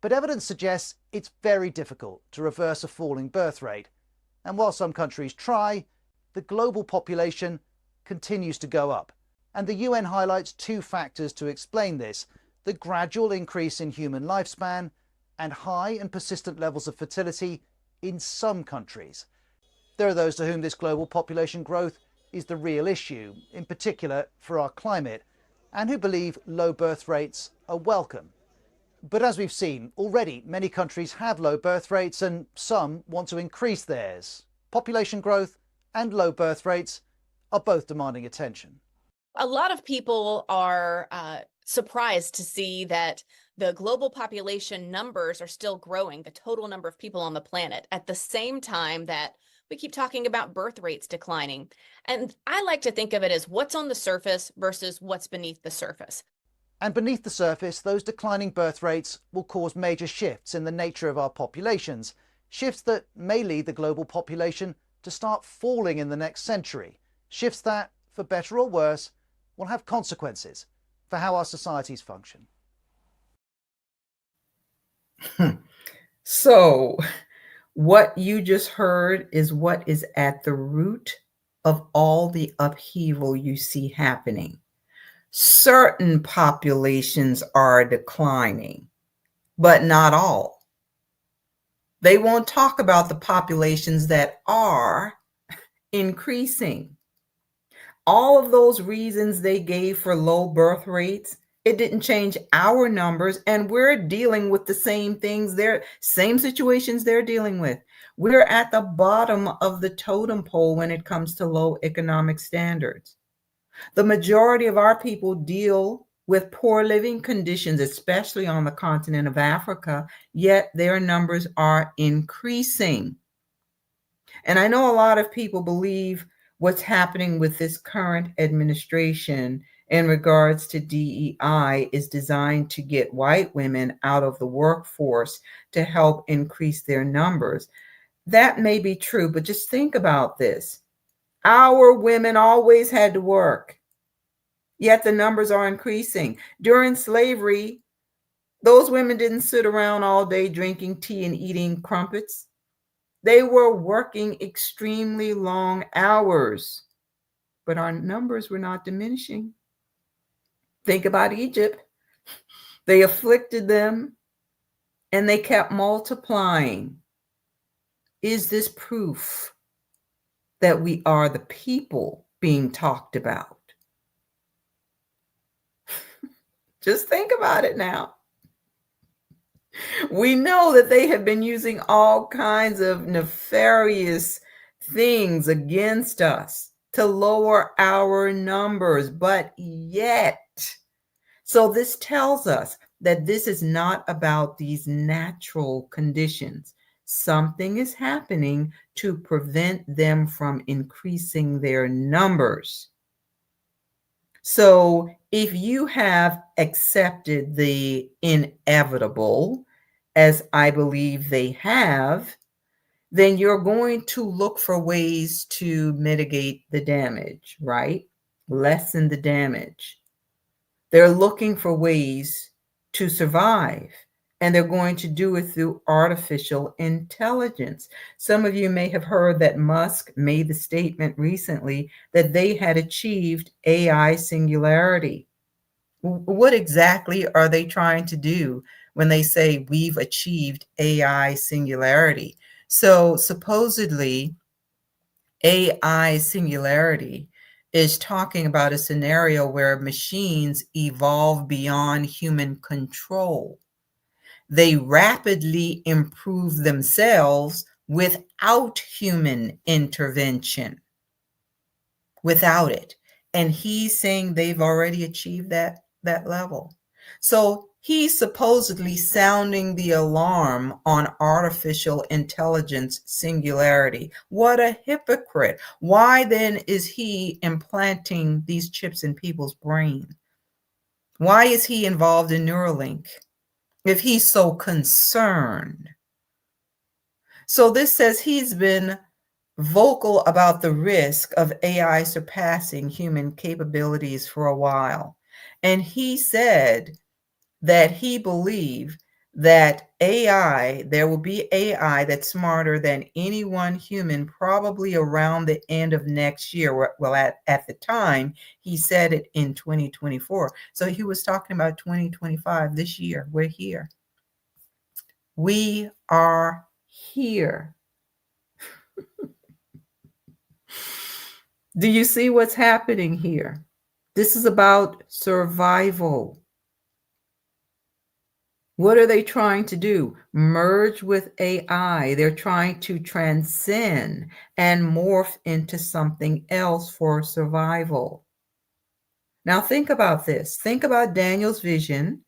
But evidence suggests it's very difficult to reverse a falling birth rate. And while some countries try, the global population continues to go up. And the UN highlights two factors to explain this: the gradual increase in human lifespan and high and persistent levels of fertility in some countries. There are those to whom this global population growth is the real issue, in particular for our climate, and who believe low birth rates are welcome. But as we've seen, already many countries have low birth rates and some want to increase theirs. Population growth and low birth rates are both demanding attention. A lot of people are surprised to see that the global population numbers are still growing, the total number of people on the planet, at the same time that we keep talking about birth rates declining. And I like to think of it as what's on the surface versus what's beneath the surface. And beneath the surface, those declining birth rates will cause major shifts in the nature of our populations, shifts that may lead the global population to start falling in the next century, shifts that, for better or worse, will have consequences for how our societies function. So, what you just heard is what is at the root of all the upheaval you see happening. Certain populations are declining, but not all. They won't talk about the populations that are increasing. All of those reasons they gave for low birth rates, it didn't change our numbers, and we're dealing with the same things, same situations they're dealing with. We're at the bottom of the totem pole when it comes to low economic standards. The majority of our people deal with poor living conditions, especially on the continent of Africa, yet their numbers are increasing. And I know a lot of people believe what's happening with this current administration in regards to DEI is designed to get white women out of the workforce to help increase their numbers. That may be true, but just think about this. Our women always had to work, yet the numbers are increasing. During slavery, those women didn't sit around all day drinking tea and eating crumpets. They were working extremely long hours, but our numbers were not diminishing. Think about Egypt. They afflicted them and they kept multiplying. Is this proof that we are the people being talked about? Just think about it now. We know that they have been using all kinds of nefarious things against us to lower our numbers, but yet. So this tells us that this is not about these natural conditions. Something is happening to prevent them from increasing their numbers. So if you have accepted the inevitable, as I believe they have, then you're going to look for ways to mitigate the damage, right? Lessen the damage. They're looking for ways to survive, and they're going to do it through artificial intelligence. Some of you may have heard that Musk made the statement recently that they had achieved AI singularity. What exactly are they trying to do when they say we've achieved AI singularity? So supposedly, AI singularity is talking about a scenario where machines evolve beyond human control. They rapidly improve themselves without human intervention, without it. And he's saying they've already achieved that level. So he's supposedly sounding the alarm on artificial intelligence singularity. What a hypocrite. Why then is he implanting these chips in people's brain? Why is he involved in Neuralink if he's so concerned? So this says he's been vocal about the risk of AI surpassing human capabilities for a while. And he said that he believed that there will be AI that's smarter than any one human, probably around the end of next year. Well, at the time, he said it in 2024. So he was talking about 2025, this year. We're here. We are here. Do you see what's happening here? This is about survival. What are they trying to do? Merge with AI. They're trying to transcend and morph into something else for survival. Now think about this. Think about Daniel's vision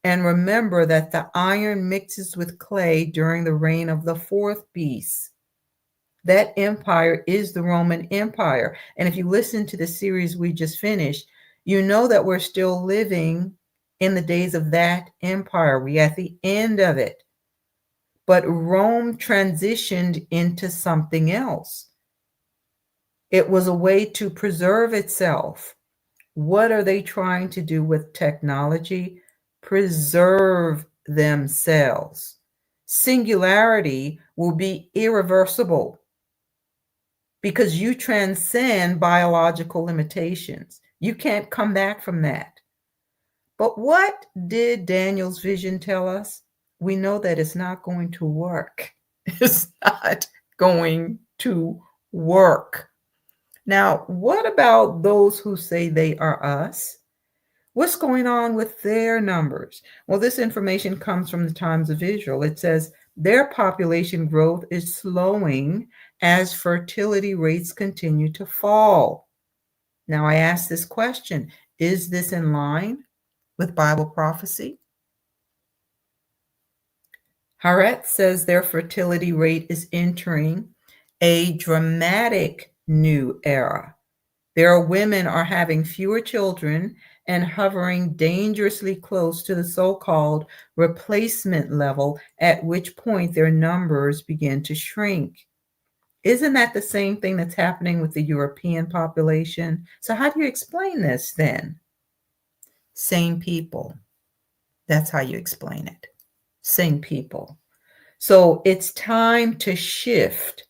and remember that the iron mixes with clay during the reign of the fourth beast. That empire is the Roman Empire. And if you listen to the series we just finished, you know that we're still living in the days of that empire. We're at the end of it. But Rome transitioned into something else. It was a way to preserve itself. What are they trying to do with technology? Preserve themselves. Singularity will be irreversible, because you transcend biological limitations. You can't come back from that. But what did Daniel's vision tell us? We know that it's not going to work. It's not going to work. Now, what about those who say they are us? What's going on with their numbers? Well, this information comes from the Times of Israel. It says their population growth is slowing as fertility rates continue to fall. Now, I ask this question, is this in line with Bible prophecy? Haaretz says their fertility rate is entering a dramatic new era. Their women are having fewer children and hovering dangerously close to the so-called replacement level, at which point their numbers begin to shrink. Isn't that the same thing that's happening with the European population? So how do you explain this then? Same people. That's how you explain it. Same people. So it's time to shift.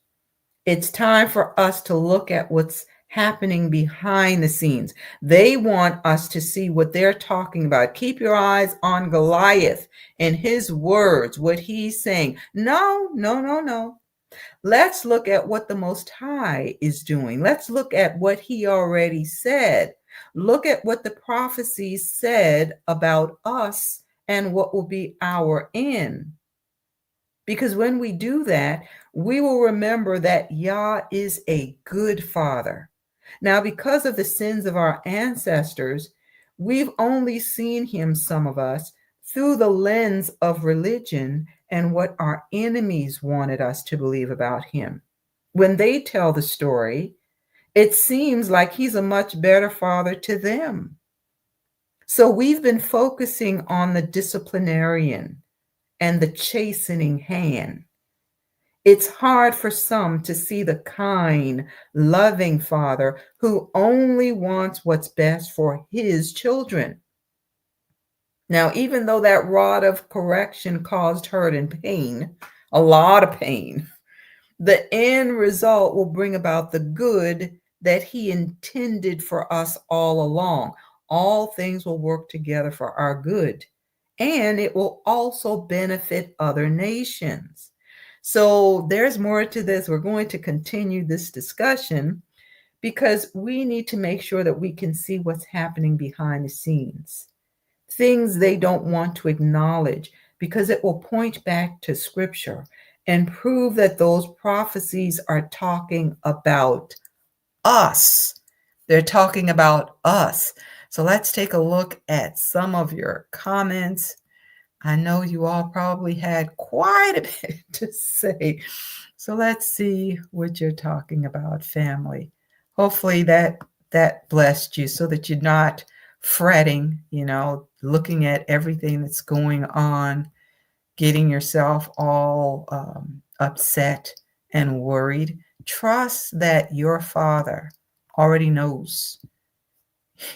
It's time for us to look at what's happening behind the scenes. They want us to see what they're talking about. Keep your eyes on Goliath and his words, what he's saying. No, no, no, no. Let's look at what the Most High is doing. Let's look at what he already said. Look at what the prophecies said about us and what will be our end. Because when we do that, we will remember that Yah is a good father. Now, because of the sins of our ancestors, we've only seen him, some of us, through the lens of religion and what our enemies wanted us to believe about him. When they tell the story, it seems like he's a much better father to them. So we've been focusing on the disciplinarian and the chastening hand. It's hard for some to see the kind, loving father who only wants what's best for his children. Now, even though that rod of correction caused hurt and pain, a lot of pain, the end result will bring about the good that he intended for us all along. All things will work together for our good, and it will also benefit other nations. So there's more to this. We're going to continue this discussion because we need to make sure that we can see what's happening behind the scenes, things they don't want to acknowledge, because it will point back to scripture and prove that those prophecies are talking about us. They're talking about us. So let's take a look at some of your comments. I know you all probably had quite a bit to say. So let's see what you're talking about, family. Hopefully that blessed you so that you're not fretting, looking at everything that's going on, getting yourself all upset and worried. Trust that your Father already knows.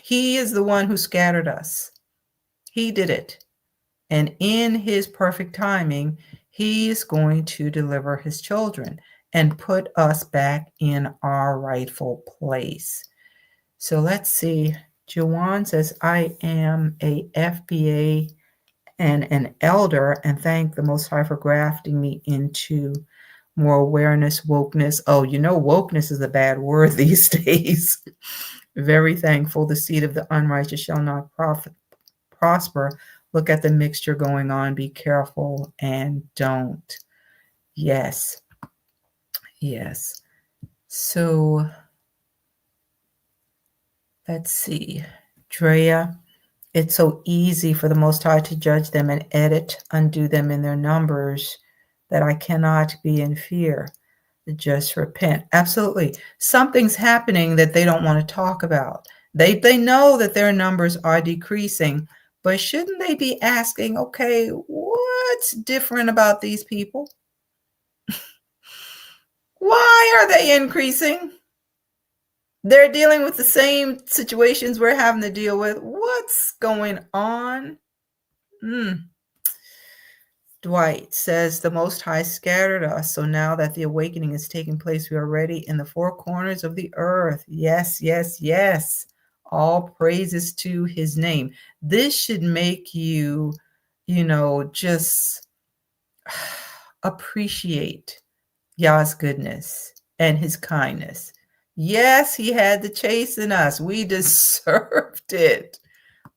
He is the one who scattered us. He did it. And in his perfect timing, he is going to deliver his children and put us back in our rightful place. So let's see. Jawan says, I am a FBA and an elder, and thank the Most High for grafting me into more awareness, wokeness. Oh, wokeness is a bad word these days. Very thankful. The seed of the unrighteous shall not prosper. Look at the mixture going on. Be careful and don't. Yes. Yes. So let's see. Drea, it's so easy for the Most High to judge them and undo them in their numbers, that I cannot be in fear. Just repent. Absolutely. Something's happening that they don't want to talk about. They know that their numbers are decreasing, but shouldn't they be asking, okay, what's different about these people? Why are they increasing? They're dealing with the same situations we're having to deal with. What's going on? Dwight says, the Most High scattered us, so now that the awakening is taking place, we are ready in the four corners of the earth. Yes, yes, yes. All praises to his name. This should make you, just appreciate Yah's goodness and his kindness. Yes, he had to chasten us. We deserved it.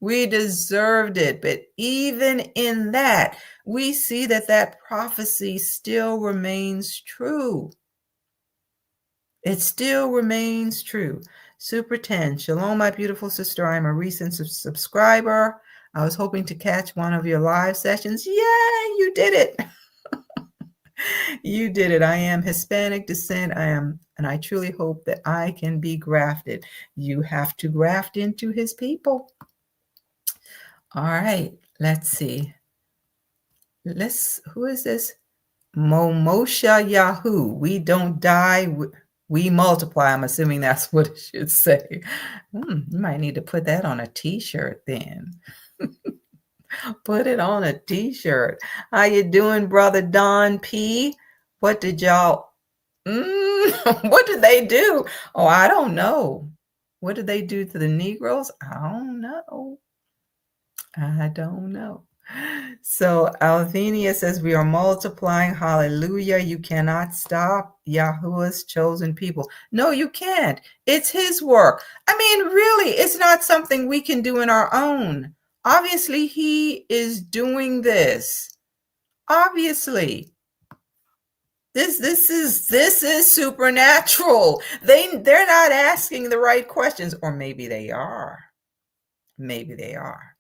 We deserved it. But even in that, we see that that prophecy still remains true. It still remains true. Super 10. Shalom, my beautiful sister. I'm a recent subscriber. I was hoping to catch one of your live sessions. Yay, you did it. You did it. I am Hispanic descent. And I truly hope that I can be grafted. You have to graft into his people. All right, let's see. Who is this? Momosha Yahoo. We don't die, we multiply. I'm assuming that's what it should say. You might need to put that on a t-shirt then. Put it on a t-shirt. How you doing, brother Don P? What did y'all what did they do? Oh, I don't know. What did they do to the Negroes? I don't know. So Alvenia says, we are multiplying. Hallelujah. You cannot stop Yahuwah's chosen people. No, you can't. It's his work. I mean, really, it's not something we can do in our own. Obviously, he is doing this. Obviously. This is supernatural. They're not asking the right questions, or maybe they are. Maybe they are.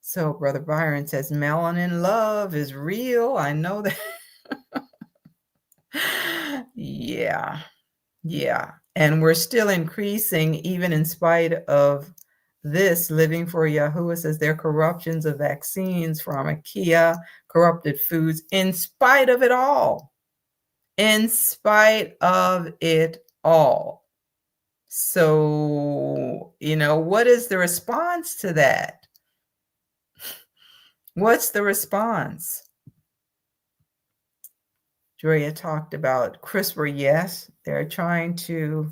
So Brother Byron says, melanin love is real. I know that. Yeah. And we're still increasing, even in spite of this. Living for Yahuwah says their corruptions of vaccines, pharmakia, corrupted foods, in spite of it all. In spite of it all. So, what is the response to that? What's the response? Drea talked about CRISPR. Yes, they're trying to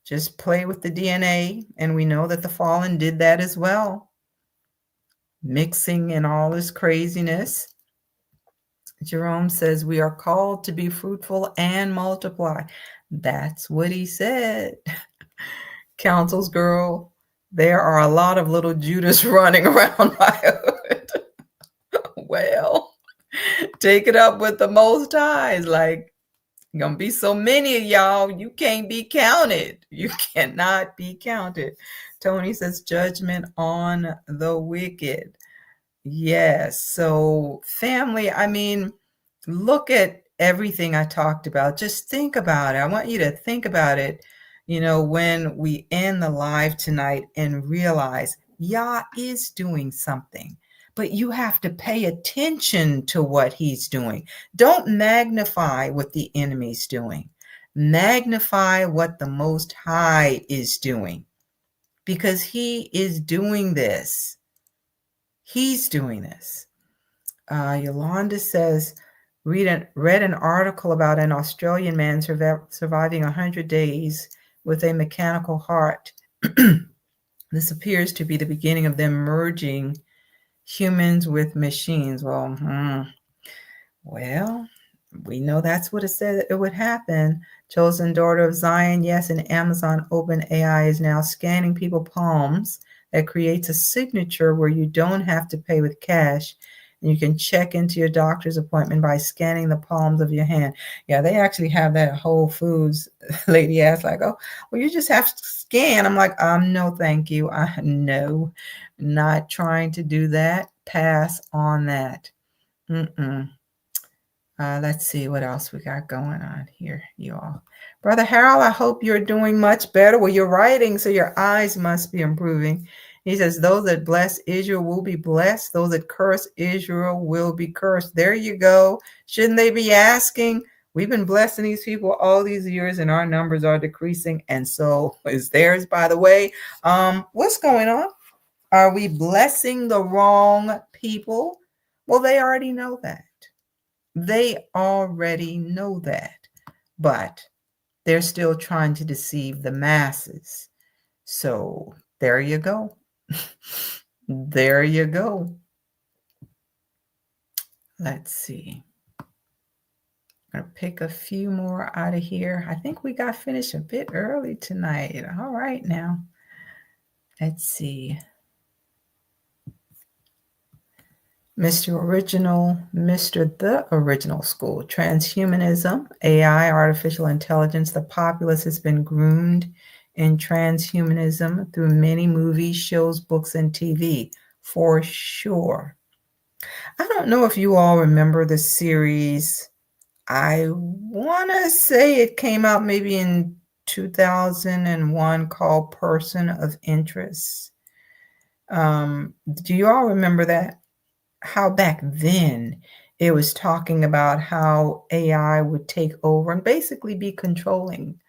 just play with the DNA, and we know that the fallen did that as well. Mixing and all this craziness. Jerome says we are called to be fruitful and multiply. That's what he said. Council's girl, there are a lot of little Judas running around my hood. Well, take it up with the Most High. It's like, gonna be so many of y'all, you can't be counted. You cannot be counted. Tony says judgment on the wicked. Yes. So family, I mean, look at everything I talked about. Just think about it. I want you to think about it, when we end the live tonight, and realize Yah is doing something. But you have to pay attention to what he's doing. Don't magnify what the enemy's doing. Magnify what the Most High is doing, because he is doing this. He's doing this. Yolanda says, read an article about an Australian man surviving 100 days with a mechanical heart. This appears to be the beginning of them merging humans with machines. Well, we know that's what it said it would happen. Chosen daughter of Zion, yes, and Amazon OpenAI is now scanning people's palms. That creates a signature where you don't have to pay with cash. And you can check into your doctor's appointment by scanning the palms of your hand. Yeah, they actually have that at Whole Foods. Lady asked, like, oh, well, you just have to scan. I'm like, no, thank you. No, not trying to do that. Pass on that. Let's see what else we got going on here, you all. Brother Harold, I hope you're doing much better. Well, you're writing, so your eyes must be improving. He says, those that bless Israel will be blessed. Those that curse Israel will be cursed. There you go. Shouldn't they be asking? We've been blessing these people all these years, and our numbers are decreasing. And so is theirs, by the way. What's going on? Are we blessing the wrong people? Well, they already know that. They already know that. But they're still trying to deceive the masses. So there you go. There you go. Let's see. I'll pick a few more out of here. I think we got finished a bit early tonight. All right now. Let's see. Mr. The Original School, Transhumanism, AI, Artificial Intelligence. The populace has been groomed in transhumanism through many movies, shows, books, and TV, for sure. I don't know if you all remember the series. I want to say it came out maybe in 2001 called Person of Interest. Do you all remember that? How back then it was talking about how AI would take over and basically be controlling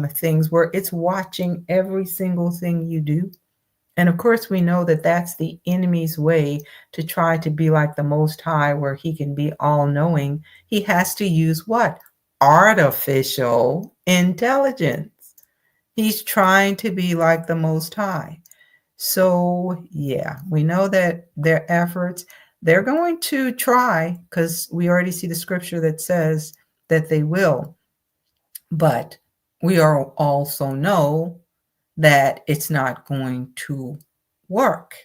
things where it's watching every single thing you do. And of course, we know that that's the enemy's way to try to be like the Most High, where he can be all knowing. He has to use what? Artificial intelligence. He's trying to be like the Most High. So, yeah, we know that their efforts, they're going to try, because we already see the scripture that says that they will. But we also know that it's not going to work.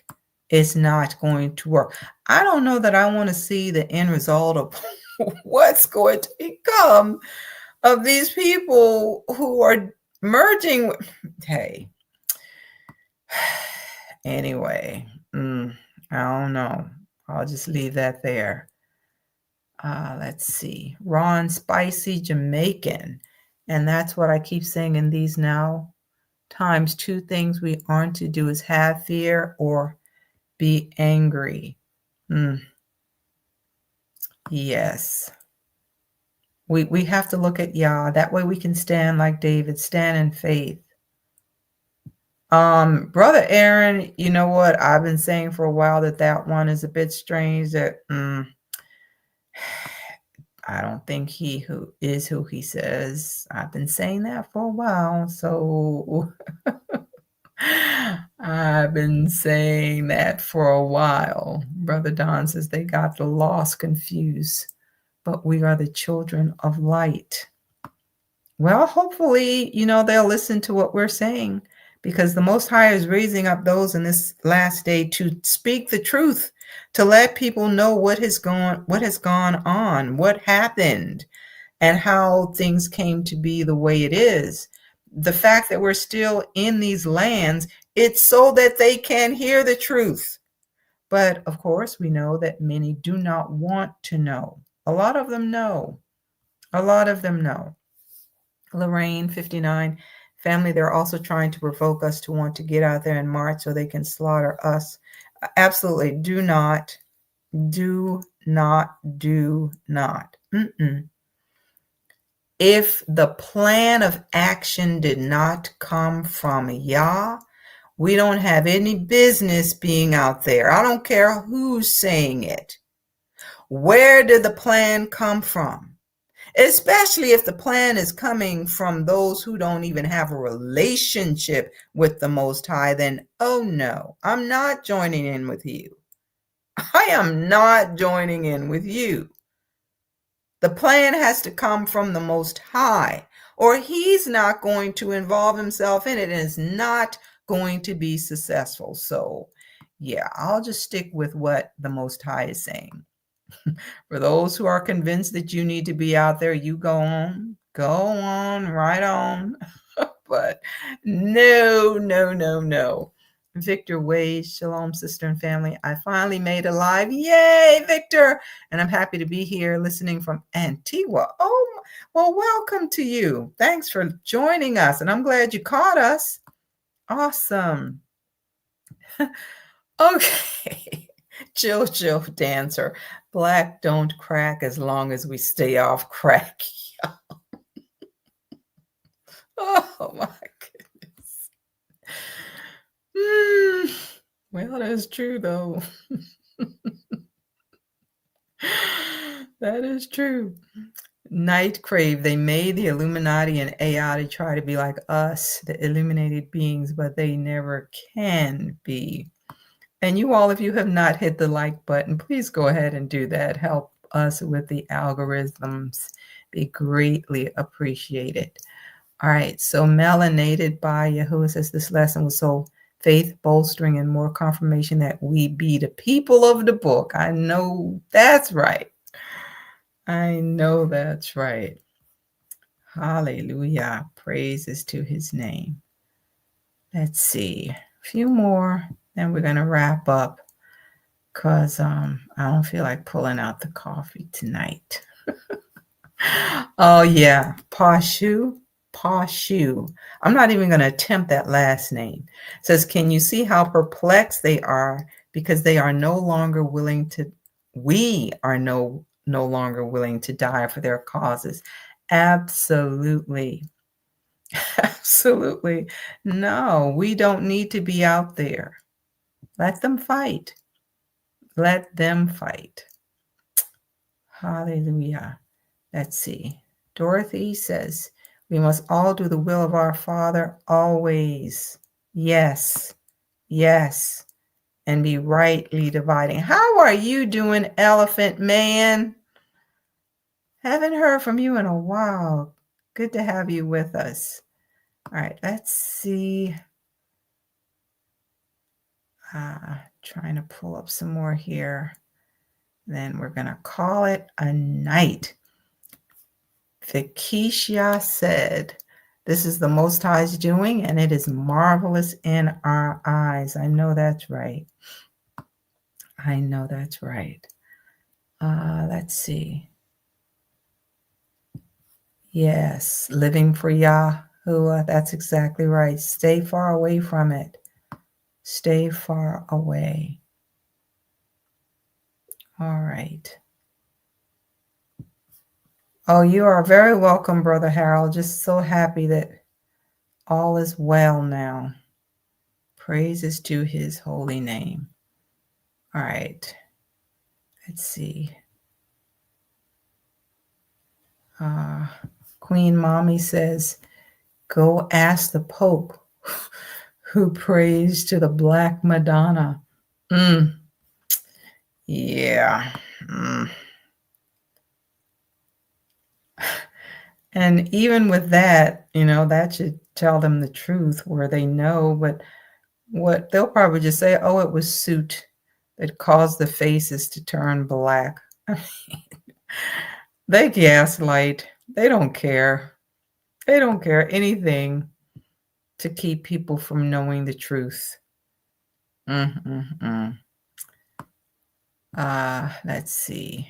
It's not going to work. I don't know that I want to see the end result of what's going to become of these people who are merging. Hey, anyway, I don't know. I'll just leave that there. Let's see. Raw and spicy Jamaican. And that's what I keep saying in these now times. Two things we aren't to do is have fear or be angry. Yes. We have to look at Yah. That way we can stand like David, stand in faith. Brother Aaron, you know what? I've been saying for a while that one is a bit strange, that I don't think he who he says. I've been saying that for a while. So I've been saying that for a while. Brother Don says they got the lost confused, but we are the children of light. Well, hopefully, they'll listen to what we're saying, because the Most High is raising up those in this last day to speak the truth, to let people know what has gone on, what happened, and how things came to be the way it is. The fact that we're still in these lands, it's so that they can hear the truth. But of course, we know that many do not want to know. A lot of them know. Lorraine, 59, family, they're also trying to provoke us to want to get out there and march so they can slaughter us. Absolutely. Do not. If the plan of action did not come from Yah, we don't have any business being out there. I don't care who's saying it. Where did the plan come from? Especially if the plan is coming from those who don't even have a relationship with the Most High, then, oh no, I'm not joining in with you. I am not joining in with you. The plan has to come from the Most High, or he's not going to involve himself in it, and it's not going to be successful. So, yeah, I'll just stick with what the Most High is saying. For those who are convinced that you need to be out there, you go on, right on. But no. Victor Wade, shalom, sister and family. I finally made it live. Yay, Victor. And I'm happy to be here listening from Antigua. Oh, well, welcome to you. Thanks for joining us. And I'm glad you caught us. Awesome. Okay. Jojo Dancer. Black don't crack as long as we stay off crack. Oh my goodness. Well, that's true though. That is true. Night Crave, they made the Illuminati and AI to try to be like us, the illuminated beings, but they never can be. And you all, if you have not hit the like button, please go ahead and do that. Help us with the algorithms. Be greatly appreciated. All right, so Melanated by Yahuwah says this lesson was so faith bolstering and more confirmation that we be the people of the book. I know that's right. I know that's right. Hallelujah. Praises to his name. Let's see. A few more, then we're going to wrap up because I don't feel like pulling out the coffee tonight. Oh, yeah. Pashu. I'm not even going to attempt that last name. It says, can you see how perplexed they are because they are no longer willing to, we are no longer willing to die for their causes. Absolutely. Absolutely. No, we don't need to be out there. Let them fight. Let them fight. Hallelujah. Let's see. Dorothy says, we must all do the will of our Father always. Yes. Yes. And be rightly dividing. How are you doing, Elephant Man? Haven't heard from you in a while. Good to have you with us. All right, let's see. Trying to pull up some more here. Then we're going to call it a night. Fikisha said, this is the Most High's doing, and it is marvelous in our eyes. I know that's right. I know that's right. Let's see. Yes, living for Yahuwah. That's exactly right. Stay far away from it. Stay far away. All right. Oh, you are very welcome, Brother Harold. Just so happy that all is well now. Praises to his holy name. All right. Let's see. Queen Mommy says, go ask the Pope who prays to the Black Madonna. Yeah. And even with that, that should tell them the truth where they know, but what they'll probably just say, oh, it was soot that caused the faces to turn black. I mean, they gaslight. They don't care. They don't care anything to keep people from knowing the truth. Let's see.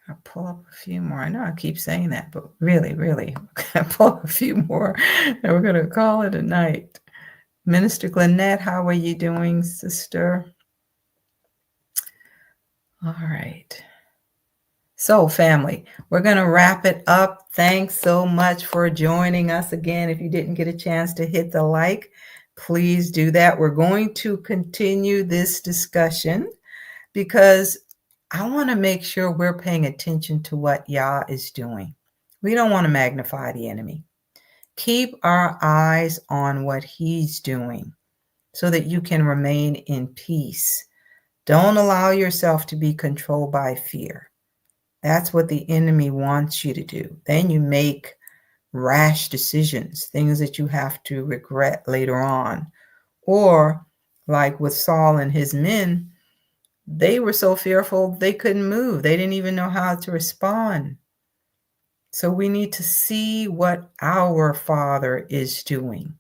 I'll pull up a few more. I know I keep saying that, but really, I'll pull up a few more and we're going to call it a night. Minister Glenette, how are you doing, sister? All right. So, family, we're going to wrap it up. Thanks so much for joining us again. If you didn't get a chance to hit the like, please do that. We're going to continue this discussion because I want to make sure we're paying attention to what Yah is doing. We don't want to magnify the enemy. Keep our eyes on what he's doing so that you can remain in peace. Don't allow yourself to be controlled by fear. That's what the enemy wants you to do. Then you make rash decisions, things that you have to regret later on. Or like with Saul and his men, they were so fearful they couldn't move. They didn't even know how to respond. So we need to see what our Father is doing.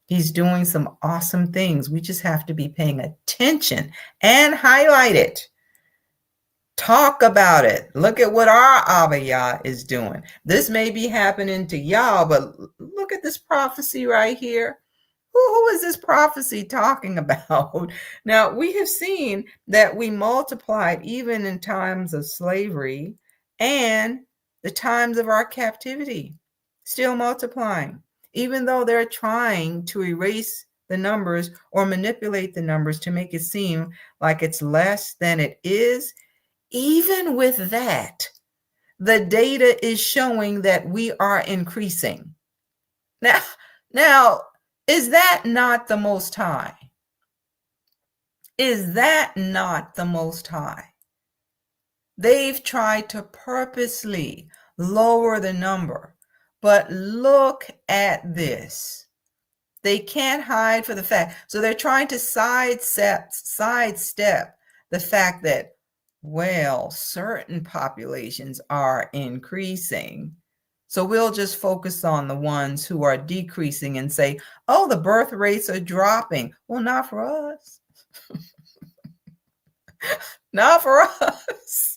He's doing some awesome things. We just have to be paying attention and highlight it. Talk about it. Look at what our Abba Yah is doing. This may be happening to Yah, but look at this prophecy right here. Who is this prophecy talking about? Now, we have seen that we multiplied even in times of slavery and the times of our captivity, still multiplying, even though they're trying to erase the numbers or manipulate the numbers to make it seem like it's less than it is. Even with that, the data is showing that we are increasing. Now, is that not the Most High? Is that not the Most High? They've tried to purposely lower the number, but look at this. They can't hide for the fact. So they're trying to sidestep the fact that, well, certain populations are increasing. So we'll just focus on the ones who are decreasing and say, oh, the birth rates are dropping. Well, not for us. Not for us.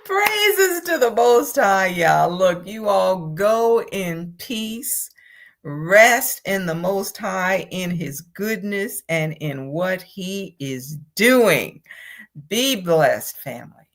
Praises to the Most High, y'all. Look, you all go in peace. Rest in the Most High, in his goodness and in what he is doing. Be blessed, family.